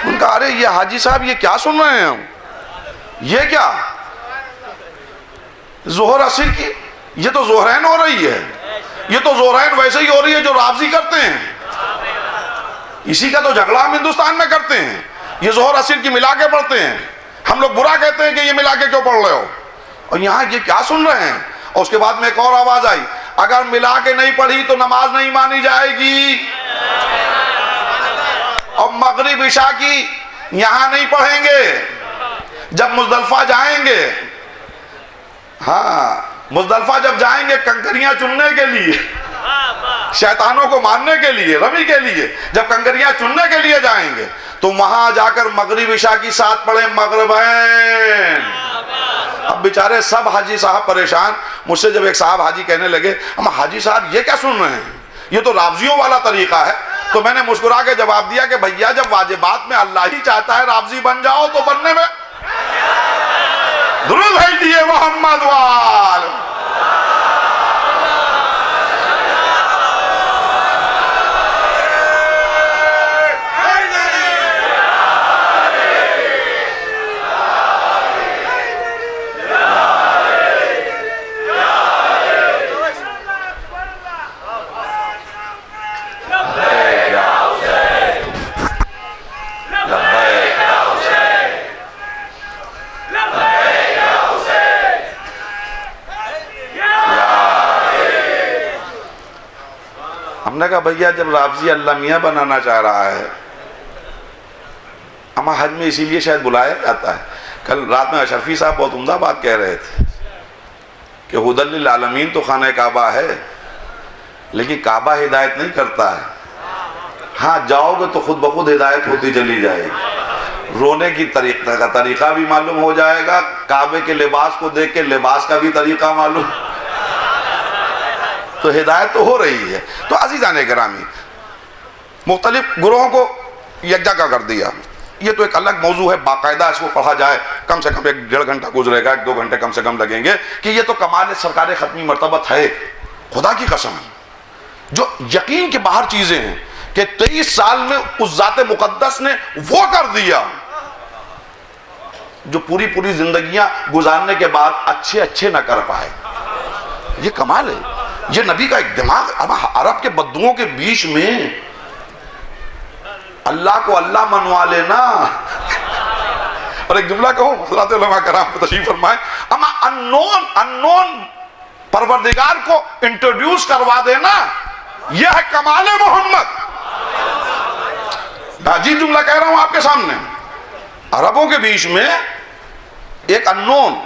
उनका अरे ये हाजी साहब ये क्या सुन रहे हैं हम, ये क्या जोहर असर की, ये तो जोहरैन हो रही है, ये तो जोहरैन वैसे ही हो रही है जो रावजी करते हैं, इसी का तो झगड़ा हम हिंदुस्तान में करते हैं। ये जोहर असर की मिला के पढ़ते हैं, हम लोग बुरा कहते हैं कि ये मिला के क्यों पढ़ रहे हो, और यहाँ ये क्या सुन रहे हैं। और उसके बाद में एक और आवाज आई, अगर मिला के नहीं पढ़ी तो नमाज नहीं मानी जाएगी, और मगरिब इशा की यहां नहीं पढ़ेंगे, जब मुजदलफा जाएंगे, हाँ मुजदलफा जब जाएंगे कंकरियां चुनने के लिए, शैतानों को मारने के लिए, रमी के लिए, जब कंकरियां चुनने के लिए जाएंगे तो वहां जाकर मगरिब इशा की साथ पढ़े मगरिबैन। अब बेचारे सब हाजी साहब परेशान। मुझसे जब एक साहब हाजी कहने लगे, हम हाजी साहब ये क्या सुन रहे हैं, ये तो रावजियों वाला तरीका है, तो मैंने मुस्कुरा के जवाब दिया कि भैया जब वाजिबात में अल्लाह ही चाहता है रावजी बन जाओ तो बनने में दुरूद भेज दिए मोहम्मद वाल। हमने कहा भैया जब रावजी अल्लाह मियाँ बनाना चाह रहा है, हमारा हज में इसीलिए शायद बुलाया जाता है। कल रात में अशरफी साहब बहुत उम्दा बात कह रहे थे कि हुदल लिल आलमीन तो खाना काबा है, लेकिन काबा हिदायत नहीं करता है। हाँ जाओगे तो खुद ब खुद हिदायत होती चली जाएगी, रोने की तरीका भी मालूम हो जाएगा, काबे के लिबास को देख के लिबास का भी तरीका मालूम, तो हिदायत तो हो रही है। तो अज़ीज़ाने गिरामी, मुख्तलिफ गुरोहों को यकजगह कर दिया, ये तो एक अलग मौजू है, बाकायदा इसको पढ़ा जाए कम से कम 1-1.5 घंटा गुजरेगा, 1-2 घंटे कम से कम लगेंगे कि ये तो कमाल सरकार खत्मी मर्तबत है। खुदा की कसम जो यकीन के बाहर चीजें हैं कि 23 साल में उस ज़ाते मुकद्दस ने वो कर दिया जो पूरी पूरी जिंदगियां गुजारने के बाद अच्छे अच्छे न कर पाए। ये कमाल है, ये नबी का एक दिमाग। अब अरब के बद्दुओं के बीच में अल्लाह को अल्लाह मनवा लेना। और एक जुमला कहूं, हज़रात उलमा कराम को तशरीफ फरमाए, अमा अननोन परवरदिगार को इंट्रोड्यूस करवा देना, यह है कमाले मोहम्मद। अजीब जुमला कह रहा हूं आपके सामने। अरबों के बीच में एक अननोन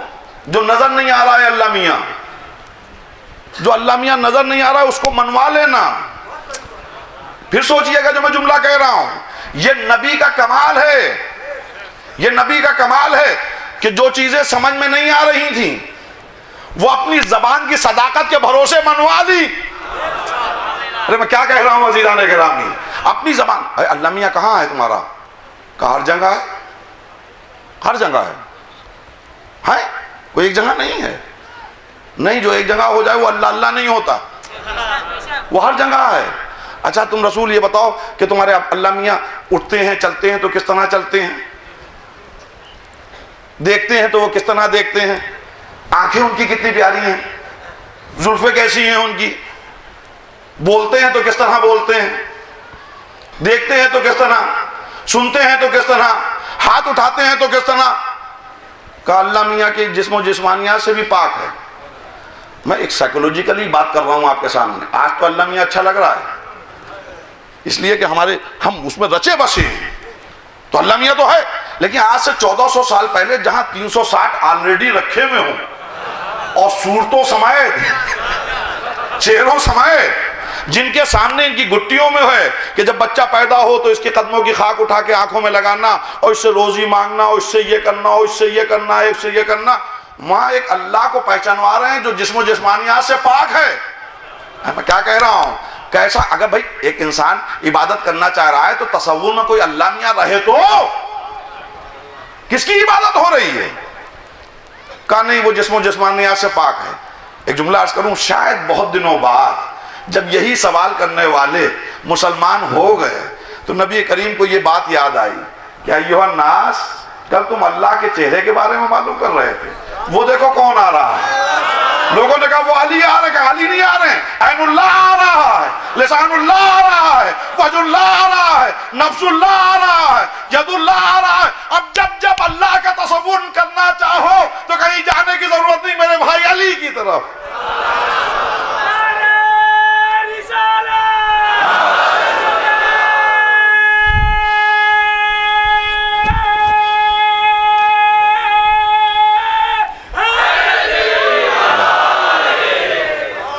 जो नजर नहीं आ रहा है अल्लाह मियां, जो अल्लाह मियां नजर नहीं आ रहा है उसको मनवा लेना। फिर सोचिएगा जो मैं जुमला कह रहा हूं, ये नबी का कमाल है, ये नबी का कमाल है कि जो चीजें समझ में नहीं आ रही थी वो अपनी जबान की सदाकत के भरोसे मनवा ली। अरे मैं क्या कह रहा हूं अज़ीज़ाने गिरामी, अपनी जबान। अल्लाह मियां कहां है तुम्हारा? कहा हर जगह है, हर जगह है, कोई एक जगह नहीं है। नहीं, जो एक जगह हो जाए वो अल्लाह अल्लाह नहीं होता, वो हर जगह है। अच्छा तुम रसूल ये बताओ कि तुम्हारे अल्लाह मियां उठते हैं चलते हैं तो किस तरह चलते हैं, देखते हैं तो वो किस तरह देखते हैं, आंखें उनकी कितनी प्यारी हैं, जुल्फे कैसी हैं उनकी, बोलते हैं तो किस तरह बोलते हैं, देखते हैं तो किस तरह, सुनते हैं तो किस तरह, हाथ उठाते हैं तो किस तरह। का अल्लाह मियां के जिस्म जिस्मानियात से भी पाक है। मैं एक साइकोलॉजिकली बात कर रहा हूं आपके सामने। आज तो अल्लाह मियां अच्छा लग रहा है इसलिए कि हम उसमें रचे बसे हैं, तो अल्लाह मियां तो है, लेकिन आज से 1400 साल पहले जहां 360 ऑलरेडी रखे हुए हों और सूरतों समेत, चेहरों समेत, जिनके सामने इनकी गुट्टियों में है कि जब बच्चा पैदा हो तो इसके कदमों की खाक उठा के आंखों में लगाना और इससे रोजी मांगना और इससे ये करना और इससे ये करना है, इससे ये करना, वहां एक अल्लाह को पहचानवा रहे हैं जो जिस्म जिस्मानियात से पाक है। मैं क्या कह रहा हूं, कैसा अगर भाई एक इंसान इबादत करना चाह रहा है तो तसव्वुर में कोई अल्लाह मियां रहे तो किसकी इबादत हो रही है? कहा नहीं, वो जिस्म जिस्मानियात से पाक है। एक जुमला अर्ज करूं, शायद बहुत दिनों बाद जब यही सवाल करने वाले मुसलमान हो गए तो नबी करीम को यह बात याद आई कि अय्युहा नास, कल तुम अल्लाह के चेहरे के बारे में मालूम कर रहे थे, वो देखो कौन आ रहा है। लोगों ने कहा वो अली आ रहे, कहा अली नहीं आ रहे, ऐनुल्लाह आ रहा है, लिसानुल्लाह आ रहा है, वजुल्लाह आ रहा है, नफ्सुल्लाह आ रहा है, यदुल्लाह आ रहा है। अब जब जब अल्लाह का तसव्वुर करना चाहो तो कहीं जाने की जरूरत नहीं, मेरे भाई अली की तरफ।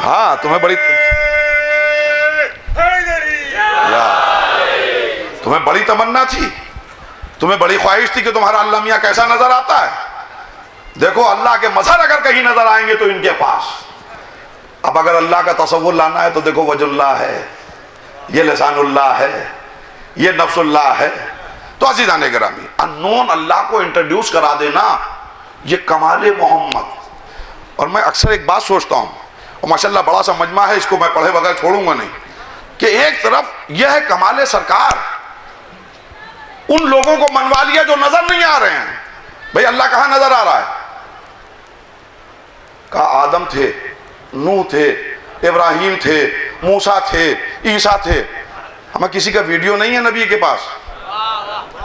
हाँ, तुम्हें बड़ी तमन्ना थी, तुम्हें बड़ी ख्वाहिश थी कि तुम्हारा अल्लाह मियां कैसा नजर आता है। देखो अल्लाह के मजहर अगर कहीं नजर आएंगे तो इनके पास। अब अगर अल्लाह का तसव्वुर लाना है तो देखो वजुल्लाह है, ये लिसानुल्लाह है, ये नफ्सुल्लाह है। तो अज़ीज़ान गिरामी, अननोन अल्लाह को इंट्रोड्यूस करा देना, ये कमाले मोहम्मद। और मैं अक्सर एक बात सोचता हूँ, और माशाल्लाह बड़ा सा मजमा है, इसको मैं पढ़े बगैर छोड़ूंगा नहीं, कि एक तरफ यह है कमाले सरकार, उन लोगों को मनवा लिया जो नजर नहीं आ रहे हैं। भाई अल्लाह कहां नजर आ रहा है? कहा आदम थे, नूह थे, इब्राहिम थे, मूसा थे, ईसा थे। हमें किसी का वीडियो नहीं है नबी के पास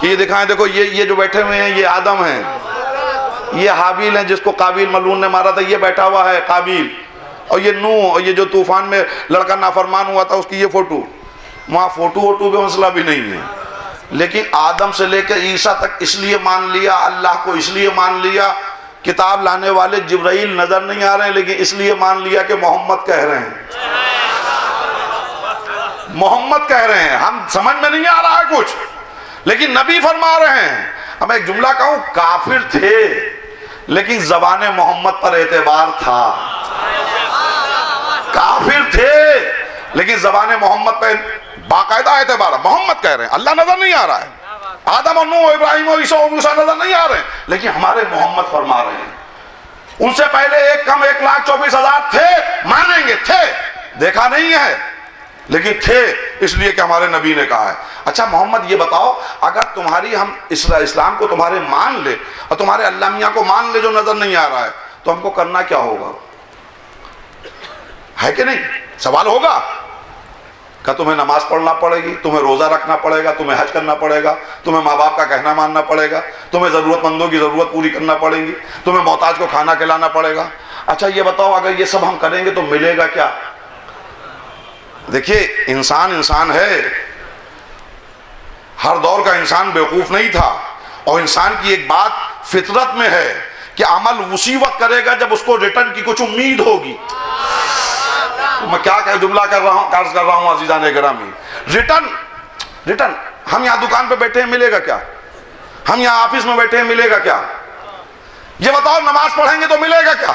कि ये दिखाएं, देखो ये जो बैठे हुए हैं ये आदम हैं, ये हाबिल हैं जिसको काबिल मलून ने मारा था, ये बैठा हुआ है काबिल, और ये नूह, और ये जो तूफान में लड़का नाफरमान हुआ था उसकी ये फोटो। वहां फोटो वोटो का मसला भी नहीं है, लेकिन आदम से लेकर ईसा तक इसलिए मान लिया, अल्लाह को इसलिए मान लिया, किताब लाने वाले जिब्राइल नजर नहीं आ रहे हैं लेकिन इसलिए मान लिया कि मोहम्मद कह रहे हैं, मोहम्मद कह रहे हैं। हम समझ में नहीं आ रहा है कुछ, लेकिन नबी फरमा रहे हैं। अब एक जुमला कहूं, काफिर थे लेकिन जबाने मोहम्मद पर एतबार था। काफिर थे लेकिन जबाने मोहम्मद पर बाकायदा एतबार। मोहम्मद कह रहे हैं, अल्लाह नजर नहीं आ रहा है, आदम और नूह, इब्राहिम और ईसा और मूसा नजर नहीं आ रहे हैं, लेकिन हमारे मोहम्मद फरमा रहे हैं। उनसे पहले एक कम 1,24,000 थे, मानेंगे थे, देखा नहीं है लेकिन थे, इसलिए कि हमारे नबी ने कहा है। अच्छा मोहम्मद ये बताओ, अगर तुम्हारी हम इस्लाम को तुम्हारे मान ले और तुम्हारे अल्लाह मियां को मान ले जो नजर नहीं आ रहा है, तो हमको करना क्या होगा? है कि नहीं? सवाल होगा। क्या तुम्हें नमाज पढ़ना पड़ेगी, तुम्हें रोजा रखना पड़ेगा, तुम्हें हज करना पड़ेगा, तुम्हें माँ बाप का कहना मानना पड़ेगा, तुम्हें जरूरतमंदों की जरूरत पूरी करना पड़ेगी, तुम्हें मोहताज को खाना खिलाना पड़ेगा। अच्छा ये बताओ, अगर ये सब हम करेंगे तो मिलेगा क्या? देखिए इंसान इंसान है, हर दौर का इंसान बेवकूफ नहीं था, और इंसान की एक बात फितरत में है कि अमल उसी वक्त करेगा जब उसको रिटर्न की कुछ उम्मीद होगी। मैं क्या कह जुमला कर रहा हूं अज़ीज़ान गिरामी, रिटर्न। हम यहाँ दुकान पे बैठे हैं, मिलेगा क्या? हम यहाँ ऑफिस में बैठे हैं, मिलेगा क्या? ये बताओ, नमाज पढ़ेंगे तो मिलेगा क्या?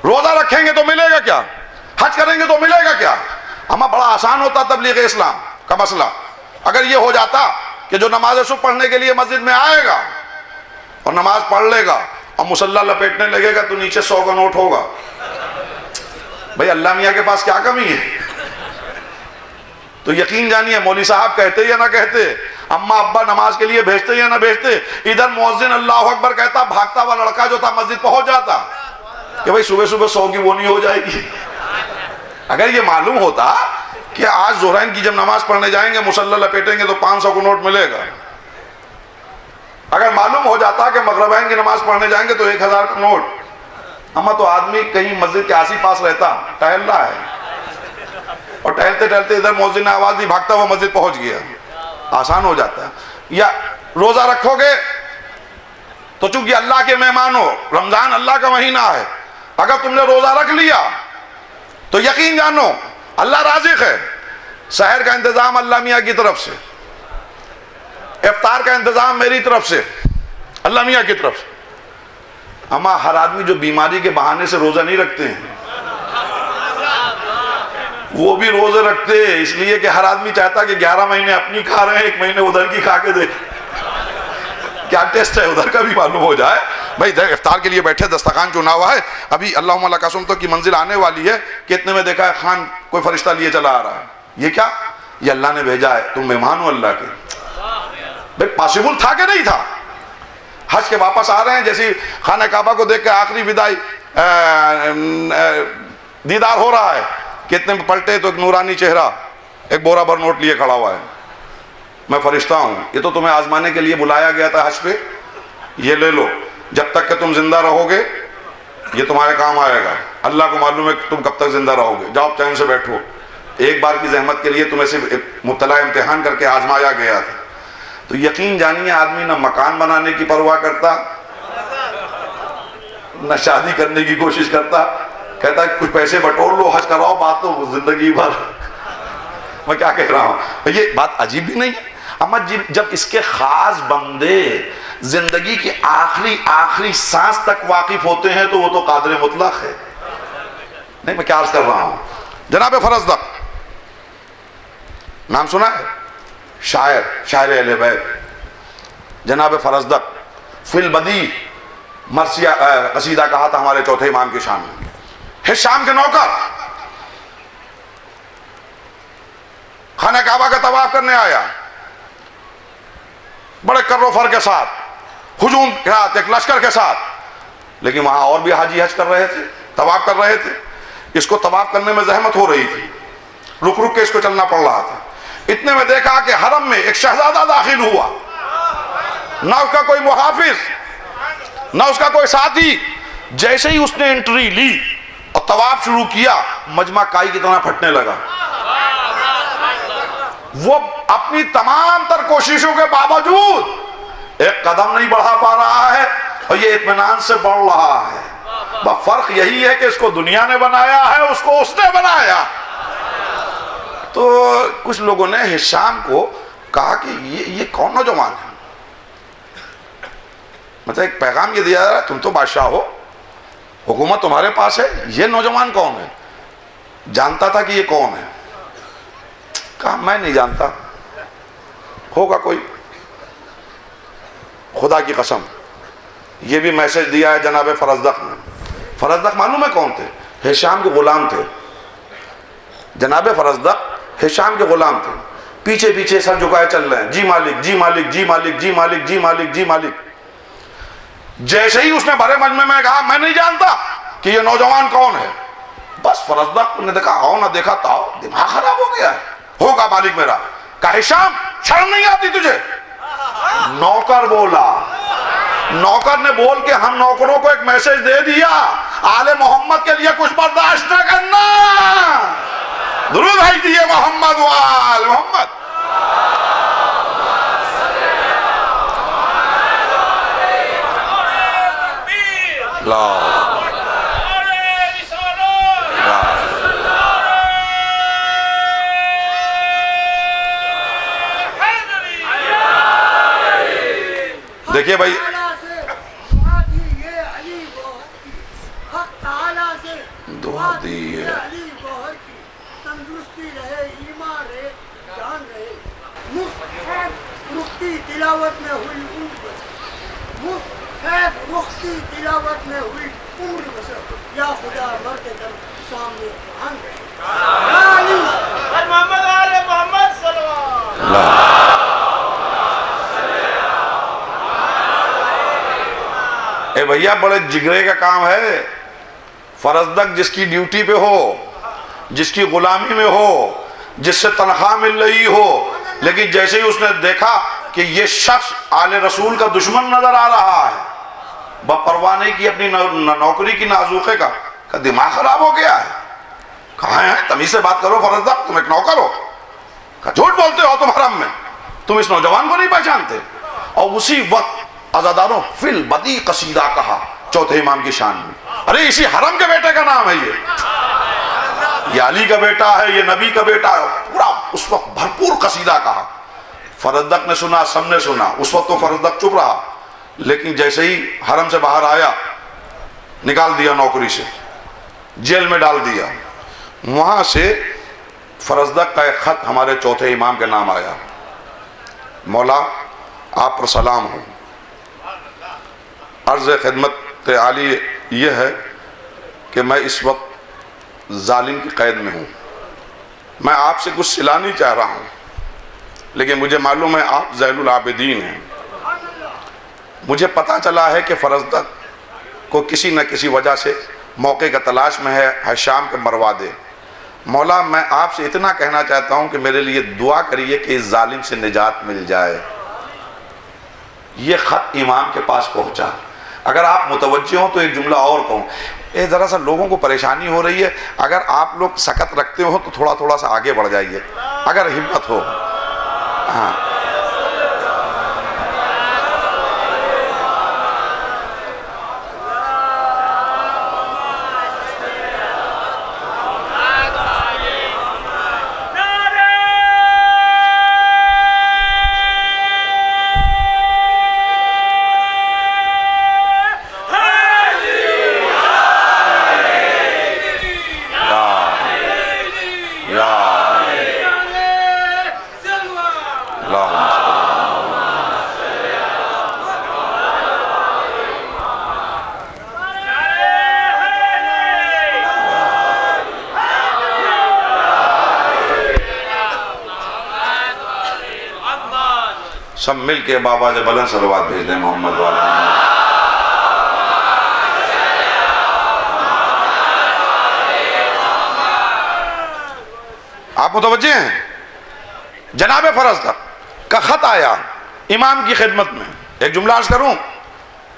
रोजा रखेंगे तो मिलेगा क्या? हज करेंगे तो मिलेगा क्या? हमें बड़ा आसान होता तबलीग इस्लाम का मसला अगर ये हो जाता कि जो नमाज सुबह पढ़ने के लिए मस्जिद में आएगा और नमाज पढ़ लेगा और मुसल्ला लपेटने लगेगा तो नीचे 100 का नोट होगा। भाई अल्लाह मियाँ के पास क्या कमी है? तो यकीन जानिए, मौली साहब कहते या ना कहते, अम्मा अब्बा नमाज के लिए भेजते या ना भेजते, इधर मुअज्जिन अल्लाहु अकबर कहता, भागता हुआ लड़का जो था मस्जिद पहुंच जाता कि भाई सुबह सुबह 100 की वो नहीं हो जाएगी। अगर ये मालूम होता कि आज ज़ोहरैन की जब नमाज पढ़ने जाएंगे मुसल्ला लपेटेंगे तो 500 को नोट मिलेगा, अगर मालूम हो जाता कि मगरिबैन की नमाज पढ़ने जाएंगे तो 1000 का नोट, अम्मा तो आदमी कहीं मस्जिद के आस पास रहता, टहल रहा है, और टहलते टहलते इधर मुअज्जिन ने आवाज दी, भागता हुआ मस्जिद पहुंच गया, आसान हो जाता है। या रोजा रखोगे तो चूंकि अल्लाह के मेहमान हो, रमजान अल्लाह का महीना है, अगर तुमने रोजा रख लिया तो यकीन जानो अल्लाह राज़िक़ है। सहर का इंतजाम अल्लाह मियाँ की तरफ से, इफ्तार का इंतजाम मेरी तरफ से, अल्लाह मियाँ की तरफ से। अम्मा हर आदमी जो बीमारी के बहाने से रोजा नहीं रखते हैं, वो भी रोजे रखते हैं इसलिए कि हर आदमी चाहता कि 11 महीने अपनी खा रहे हैं, 1 महीने उधर की खा के देख क्या टेस्ट है, उधर का भी मालूम हो जाए। भाई इफ्तार के लिए बैठे, दस्तरखान चुना हुआ है, अभी अल्लाहुम्मा लका सुम तो की मंजिल आने वाली है कि इतने में देखा है खान कोई फरिश्ता लिए चला आ रहा है। ये क्या? ये अल्लाह ने भेजा है, तुम मेहमान हो अल्लाह के। भाई पॉसिबल था कि नहीं था? हज के वापस आ रहे हैं, जैसे खाना काबा को देख के आखिरी विदाई दीदार हो रहा है, कितने में पलटे तो एक नूरानी चेहरा एक बोरा भर नोट लिए खड़ा हुआ है। मैं फरिश्ता हूं, ये तो तुम्हें आजमाने के लिए बुलाया गया था हज पे, ये ले लो, जब तक कि तुम जिंदा रहोगे ये तुम्हारे काम आएगा। अल्लाह को मालूम है कि तुम कब तक जिंदा रहोगे, जाओ चैन से बैठो। एक बार की जहमत के लिए तुम्हें सिर्फ मुब्तला इम्तिहान करके आजमाया गया था। तो यकीन जानिए आदमी ना मकान बनाने की परवाह करता, न शादी करने की कोशिश करता, कहता है कुछ पैसे बटोर लो, हज कराओ, बात तो जिंदगी भर। मैं क्या कह रहा हूं, ये बात अजीब भी नहीं है अम्मा जी? जब इसके खास बंदे जिंदगी की आखिरी सांस तक वाकिफ होते हैं तो वो तो कादिर मुतलक है। नहीं, मैं क्या अर्ज कर रहा हूं, जनाब फरजदक नाम सुना है? शायर अहले बैत जनाब फरजदक फिल बदी मरसिया कसीदा कहा था हमारे चौथे इमाम के शान में। है शाम के नौकर, खाना काबा का तवाफ करने आया, बड़े कर्रोफर के साथ, हुजूम के साथ, एक लश्कर के साथ, लेकिन वहां और भी हाजी हज कर रहे थे, तवाफ कर रहे थे। इसको तवाफ करने में जहमत हो रही थी, रुक रुक के इसको चलना पड़ रहा था। इतने में देखा कि हरम में एक शहजादा दाखिल हुआ, ना उसका कोई मुहाफिज ना उसका कोई साथी। जैसे ही उसने एंट्री ली और तवाफ शुरू किया, मजमा काई की तरह फटने लगा। वो अपनी तमाम तर कोशिशों के बावजूद एक कदम नहीं बढ़ा पा रहा है और ये इत्मीनान से बढ़ रहा है। बस फर्क यही है कि इसको दुनिया ने बनाया है, उसको उसने बनाया। तो कुछ लोगों ने हिशाम को कहा कि ये कौन नौजवान है? मतलब एक पैगाम ये दिया जा रहा है, तुम तो बादशाह हो, हुकूमत तुम्हारे पास है, ये नौजवान कौन है? जानता था कि ये कौन है? कहा मैं नहीं जानता, होगा कोई, खुदा की कसम। ये भी मैसेज दिया है जनाब फरजदक ने। फरजदक मालूम है कौन थे? हिशाम के गुलाम थे। जनाब फरजदक हिशाम के गुलाम थे, पीछे पीछे सर झुकाए चल रहे हैं, जी मालिक जी मालिक जी मालिक जी मालिक जी मालिक जी मालिक। जैसे ही उसने बड़े मजमे में कहा मैं नहीं जानता कि ये नौजवान कौन है, बस फरजदक ने देखा आओ ना देखा तो दिमाग खराब हो गया है, होगा मालिक मेरा। कहा हिशाम शर्म नहीं आती तुझे? नौकर बोला, नौकर ने बोल के हम नौकरों को एक मैसेज दे दिया, आले मोहम्मद के लिए कुछ बर्दाश्त न करना। दुरूद भेज दिए मोहम्मद वाल मोहम्मद। देखिए भाई, दुआ दी है, तंदुरुस्ती रहे, ईमान रहे, जान रहे, मुफ्ती तिलावत में हुई उम्र, मुफ्ती तिलावत में हुई उम्र बसर, या खुदा मर के दम सामने हम ए भैया बड़े जिगरे का काम है। फरजदक जिसकी ड्यूटी पे हो, जिसकी गुलामी में हो, जिससे तनख्वाह मिल रही हो, लेकिन जैसे ही उसने देखा कि ये शख्स आले रसूल का दुश्मन नजर आ रहा है, परवाह नहीं की अपनी नौकरी की नाजुके का दिमाग खराब हो गया है। कहाँ है? तमीज से बात करो फरजदक, तुम एक नौकर हो। झूठ बोलते हो तुम हरम में, तुम इस नौजवान को नहीं पहचानते? और उसी वक्त अज़ादारों फिल बदी कसीदा कहा चौथे इमाम की शान में। अरे इसी हरम के बेटे का नाम है ये अली का बेटा है, ये नबी का बेटा है। पूरा उस वक्त भरपूर कसीदा कहा। फरजदक ने सुना, सबने सुना। उस वक्त तो फरजदक चुप रहा, लेकिन जैसे ही हरम से बाहर आया निकाल दिया नौकरी से, जेल में डाल दिया। वहां से फरजदक का एक खत हमारे चौथे इमाम के नाम आया, मौला आप पर सलाम हो, अर्ज़ खिदमत आली ये है कि मैं इस वक्त जालिम की कैद में हूँ, मैं आपसे कुछ सिला नहीं चाह रहा हूँ, लेकिन मुझे मालूम है आप ज़ैनुल आबिदीन हैं। मुझे पता चला है कि फरजदक को किसी न किसी वजह से मौके का तलाश में है शाम के मरवा दे। मौला मैं आपसे इतना कहना चाहता हूँ कि मेरे लिए दुआ करिए कि इस जालिम से निजात मिल जाए। ये ख़त इमाम के पास पहुँचा। अगर आप मुतवज्जे हो तो एक जुमला और कहूँ, ये ज़रा सा लोगों को परेशानी हो रही है, अगर आप लोग सकत रखते हो तो थोड़ा थोड़ा सा आगे बढ़ जाइए, अगर हिम्मत हो। हाँ, सब मिल के बाबा से बुलंद सलवात भेज दें मोहम्मद वाला। आप मुतवज्जे हैं? जनाब फरजदक का खत आया इमाम की खिदमत में। एक जुमला अर्ज करूं,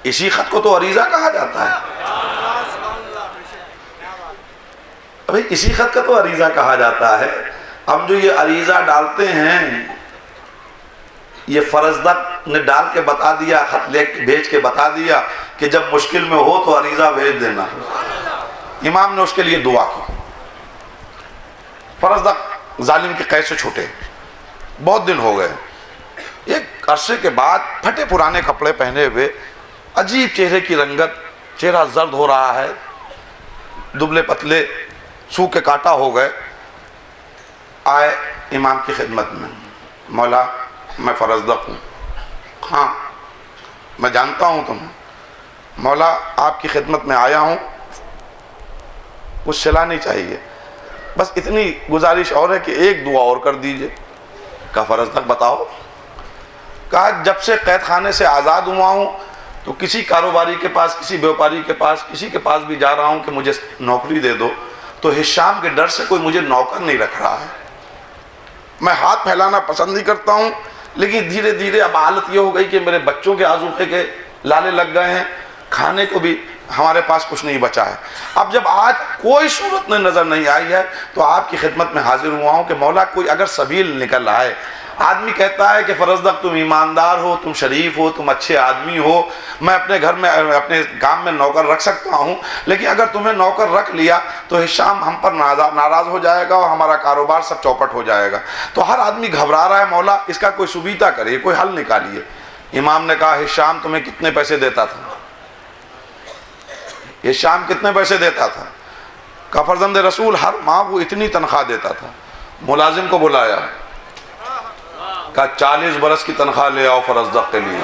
इसी खत को तो अरीजा कहा जाता है। अभी इसी खत का तो अरीजा कहा जाता है। अब जो ये अरीजा डालते हैं, ये फरजदक ने डाल के बता दिया, खत ले भेज के बता दिया कि जब मुश्किल में हो तो अरीजा भेज देना। इमाम ने उसके लिए दुआ की। फरजदक जालिम के कैद से छूटे, बहुत दिन हो गए। एक अरसे के बाद फटे पुराने कपड़े पहने हुए, अजीब चेहरे की रंगत, चेहरा जर्द हो रहा है, दुबले पतले, सूख के काटा हो गए, आए इमाम की खिदमत में। मौला मैं फरजदक हूँ। हाँ मैं जानता हूँ तुम्हें। मौला आपकी खिदमत में आया हूँ, कुछ सिला नहीं चाहिए, बस इतनी गुजारिश और है कि एक दुआ और कर दीजिए। कहा फरजदक बताओ। कहा जब से कैद खाने से आज़ाद हुआ हूँ तो किसी कारोबारी के पास, किसी व्यापारी के पास, किसी के पास भी जा रहा हूँ कि मुझे नौकरी दे दो, तो हिशाम के डर से कोई मुझे नौकर नहीं रख रहा है। मैं हाथ फैलाना पसंद नहीं करता हूँ, लेकिन धीरे धीरे अब हालत ये हो गई कि मेरे बच्चों के आज़ूक़े के लाले लग गए हैं, खाने को भी हमारे पास कुछ नहीं बचा है। अब जब आज कोई सूरत में नज़र नहीं आई है तो आपकी खिदमत में हाजिर हुआ हूँ कि मौला कोई अगर सबील निकल आए। आदमी कहता है कि फरजदक तुम ईमानदार हो, तुम शरीफ हो, तुम अच्छे आदमी हो, मैं अपने घर में, अपने काम में नौकर रख सकता हूँ, लेकिन अगर तुम्हें नौकर रख लिया तो हिशाम हम पर नाराज़ हो जाएगा और हमारा कारोबार सब चौपट हो जाएगा। तो हर आदमी घबरा रहा है, मौला इसका कोई सुविधा करिए, कोई हल निकालिए। इमाम ने कहा हिशाम तुम्हें कितने पैसे देता था? हिशाम कितने पैसे देता था? कहा फर्जंद रसूल हर माह वो इतनी तनख्वाह देता था। मुलाजिम को बुलाया, कहा 40 बरस की तनख्वाह ले आओ फरजदक के लिए।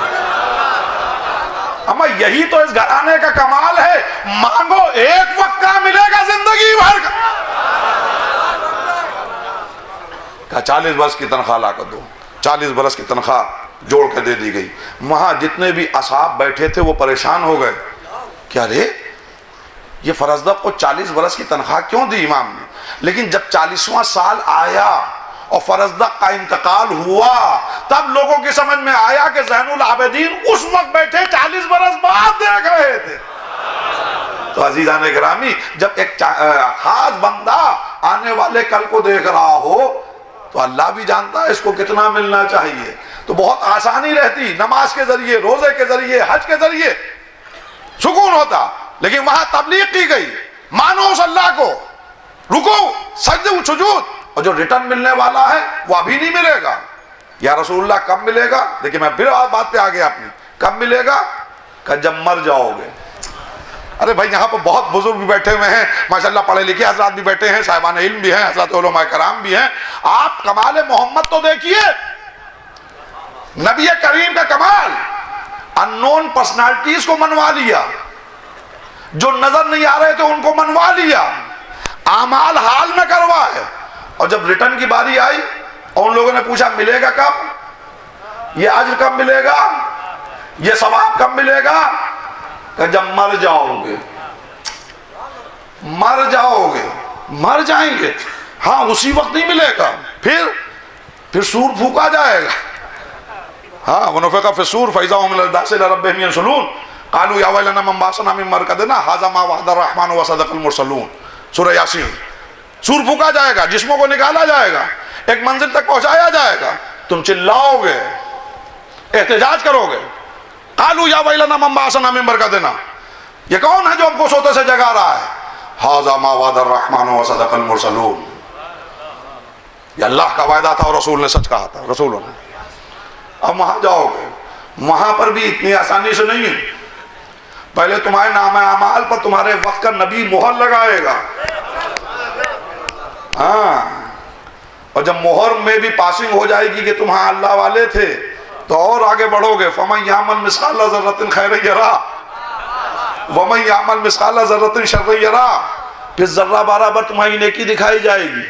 अम्मा यही तो इस घराने का कमाल है, मांगो एक वक्त का मिलेगा जिंदगी भर का। कहा 40 बरस की तनख्वाह ला कर दो। 40 बरस की तनख्वाह जोड़ कर दे दी गई। वहां जितने भी असहाब बैठे थे वो परेशान हो गए, क्या रे ये फरजदक को 40 बरस की तनख्वाह क्यों दी इमाम ने? लेकिन जब 40वां साल आया और फरजदक का इंतकाल हुआ, तब लोगों की समझ में आया कि ज़ैनुल आबिदीन उस वक्त बैठे 40 बरस बाद देख रहे थे। तो अजीज़ान गिरामी, जब एक खास बंदा आने वाले कल को देख रहा हो तो अल्लाह भी जानता है इसको कितना मिलना चाहिए। तो बहुत आसानी रहती, नमाज के जरिए, रोजे के जरिए, हज के जरिए सुकून होता। लेकिन वहां तबलीग की गई, मानो उस अल्लाह को, रुको, सजदे, सुजूद, और जो रिटर्न मिलने वाला है वो अभी नहीं मिलेगा। या रसूलुल्लाह कब मिलेगा? देखिए मैं फिर बात पे आ गया अपनी, कब मिलेगा? कि जब मर जाओगे। अरे भाई यहाँ पर बहुत बुजुर्ग भी बैठे हुए हैं, माशाल्लाह पढ़े लिखे हजरात भी बैठे हैं, साहिबान इल्म भी हैं, हजरत उलमा कराम भी हैं। आप कमाल मोहम्मद तो देखिए, नबी करीम का कमाल, अननोन पर्सनालिटीज को मनवा लिया, जो नजर नहीं आ रहे थे उनको मनवा लिया, आमाल हाल में करवाए। और जब रिटर्न की बारी आई और उन लोगों ने पूछा मिलेगा कब, ये अज्र कब मिलेगा, ये सवाब कब मिलेगा? कि जब मर जाओगे। मर जाओगे, मर जाएंगे, हाँ उसी वक्त नहीं मिलेगा, फिर सूर फूका जाएगा। हाँ वनफ़िक़ फ़िस्सूर फ़इज़ा हुम मिनल दाख़िल रब्बिहिम यंसलून क़ालू या वैलना मन बअसना मिन मरक़दिना हाज़ा मा वअदर रहमान व सदक़ल मुरसलून। सूरह यासीन। सूर फूका जाएगा, जिस्मों को निकाला जाएगा, एक मंजिल तक पहुंचाया जाएगा, तुम चिल्लाओगे, एहतजाज करोगे, क़ालू या वैलना मन बअसना मिन मरक़दिना, ये कौन है जो हमको सोते से जगा रहा है? हाज़ा मा वअदर रहमान व सदक़ल मुरसलून। ये अल्लाह का वायदा था और रसूल ने सच कहा था, रसूलों ने। अब वहां जाओगे, वहां पर भी इतनी आसानी से नहीं है। पहले तुम्हारे नाम अमाल पर तुम्हारे वक्त का नबी मोहर लगाएगा। हाँ, और जब मोहर में भी पासिंग हो जाएगी कि तुम हाँ अल्लाह वाले थे, तो और आगे बढ़ोगे। फमन यामल मिस्काल ज़र्रतिन खैरन यरा वमन यामल मिस्काल ज़र्रतिन शर्रन यरा। फिर जर्रा बराबर तुम्हारी नेकी दिखाई जाएगी,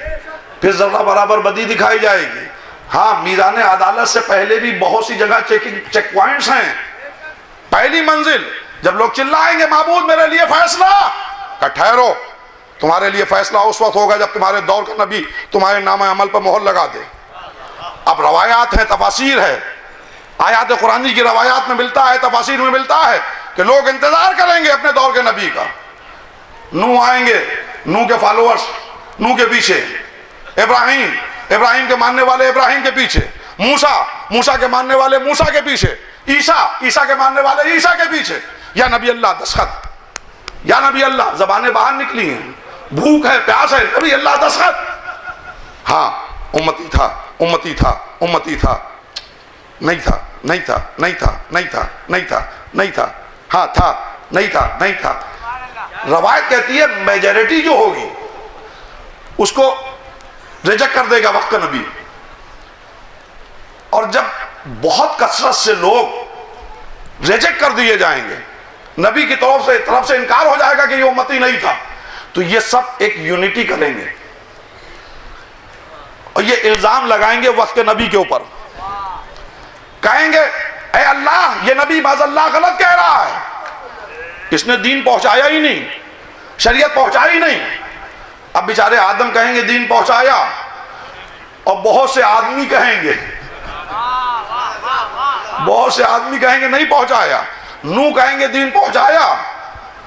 फिर जर्रा बराबर बदी दिखाई जाएगी। हाँ, मीज़ान अदालत से पहले भी बहुत सी जगह चेक पॉइंट्स हैं। पहली मंजिल जब लोग चिल्लाएंगे माबूद मेरे लिए फैसला, का ठहरो, तुम्हारे लिए फैसला उस वक्त होगा जब तुम्हारे दौर का नबी तुम्हारे नाम अमल पर मोहर लगा दे। अब रवायात है, तफासीर है, आयात कुरानी की रवायात में मिलता है, तफासीर में मिलता है कि लोग इंतजार करेंगे अपने दौर के नबी का। नूह आएंगे, नूह के फॉलोअर्स नूह के पीछे, इब्राहिम के मानने वाले इब्राहिम के पीछे, मूसा के मानने वाले मूसा के पीछे, ईसा के मानने वाले ईसा के पीछे। या नबी अल्लाह दस्तखत, या नबी अल्लाह जबानें बाहर निकली हैं, भूख है, प्यास है, नबी अल्लाह दस्तखत। हाँ, उम्मती था, उम्मती था, उम्मती था, नहीं था, नहीं था, नहीं था, नहीं था, नहीं था, नहीं था, हाँ था, नहीं था, नहीं था। रवायत कहती है मेजॉरिटी जो होगी उसको रिजेक्ट कर देगा वक्त का नबी। और जब बहुत कसरत से लोग रिजेक्ट कर दिए जाएंगे, नबी की तरफ से इनकार हो जाएगा कि ये उम्मती नहीं था, तो ये सब एक यूनिटी करेंगे और ये इल्जाम लगाएंगे वक्त के नबी के ऊपर। कहेंगे ए अल्लाह, ये नबी माज़अल्लाह गलत कह रहा है, इसने दीन पहुंचाया ही नहीं, शरीयत पहुंचाई ही नहीं। अब बेचारे आदम कहेंगे दीन पहुंचाया, और बहुत से आदमी कहेंगे नहीं पहुंचाया। नूह कहेंगे दीन पहुंचाया,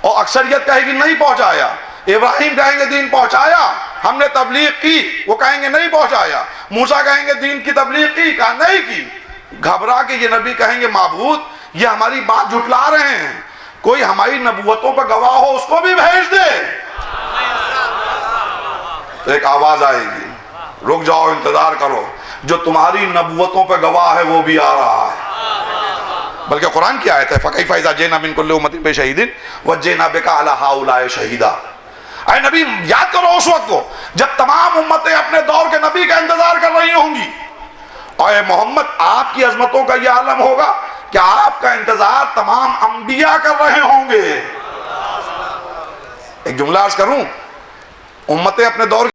और अक्सरियत कहेगी नहीं पहुंचाया। इब्राहिम कहेंगे दीन पहुंचाया, हमने तबलीग की, वो कहेंगे नहीं पहुंचाया। मूसा कहेंगे दीन की तबलीग की, कहा नहीं की। घबरा के ये नबी कहेंगे माबूद ये हमारी बात झुटला रहे हैं, कोई हमारी नबूवतों पर गवाह हो उसको भी भेज दे। तो एक आवाज आएगी, रुक जाओ, इंतजार करो, जो तुम्हारी नबूवतों पर गवाह है वो भी आ रहा है। बल्कि कुरान की आयत है, फकैफ़ इज़ा जिना मिन कुल्लि उम्मतिन बिशहीदिन वजिना बिका अला हाउलाए शहीदा। ऐ नबी, याद करो उस वक्त को जब तमाम उम्मतें अपने दौर के नबी का इंतजार कर रही होंगी, और मोहम्मद आपकी अजमतों का यह आलम होगा कि आपका इंतजार तमाम अंबिया कर रहे होंगे। एक जुमला अर्ज करूं, उम्मतें अपने दौर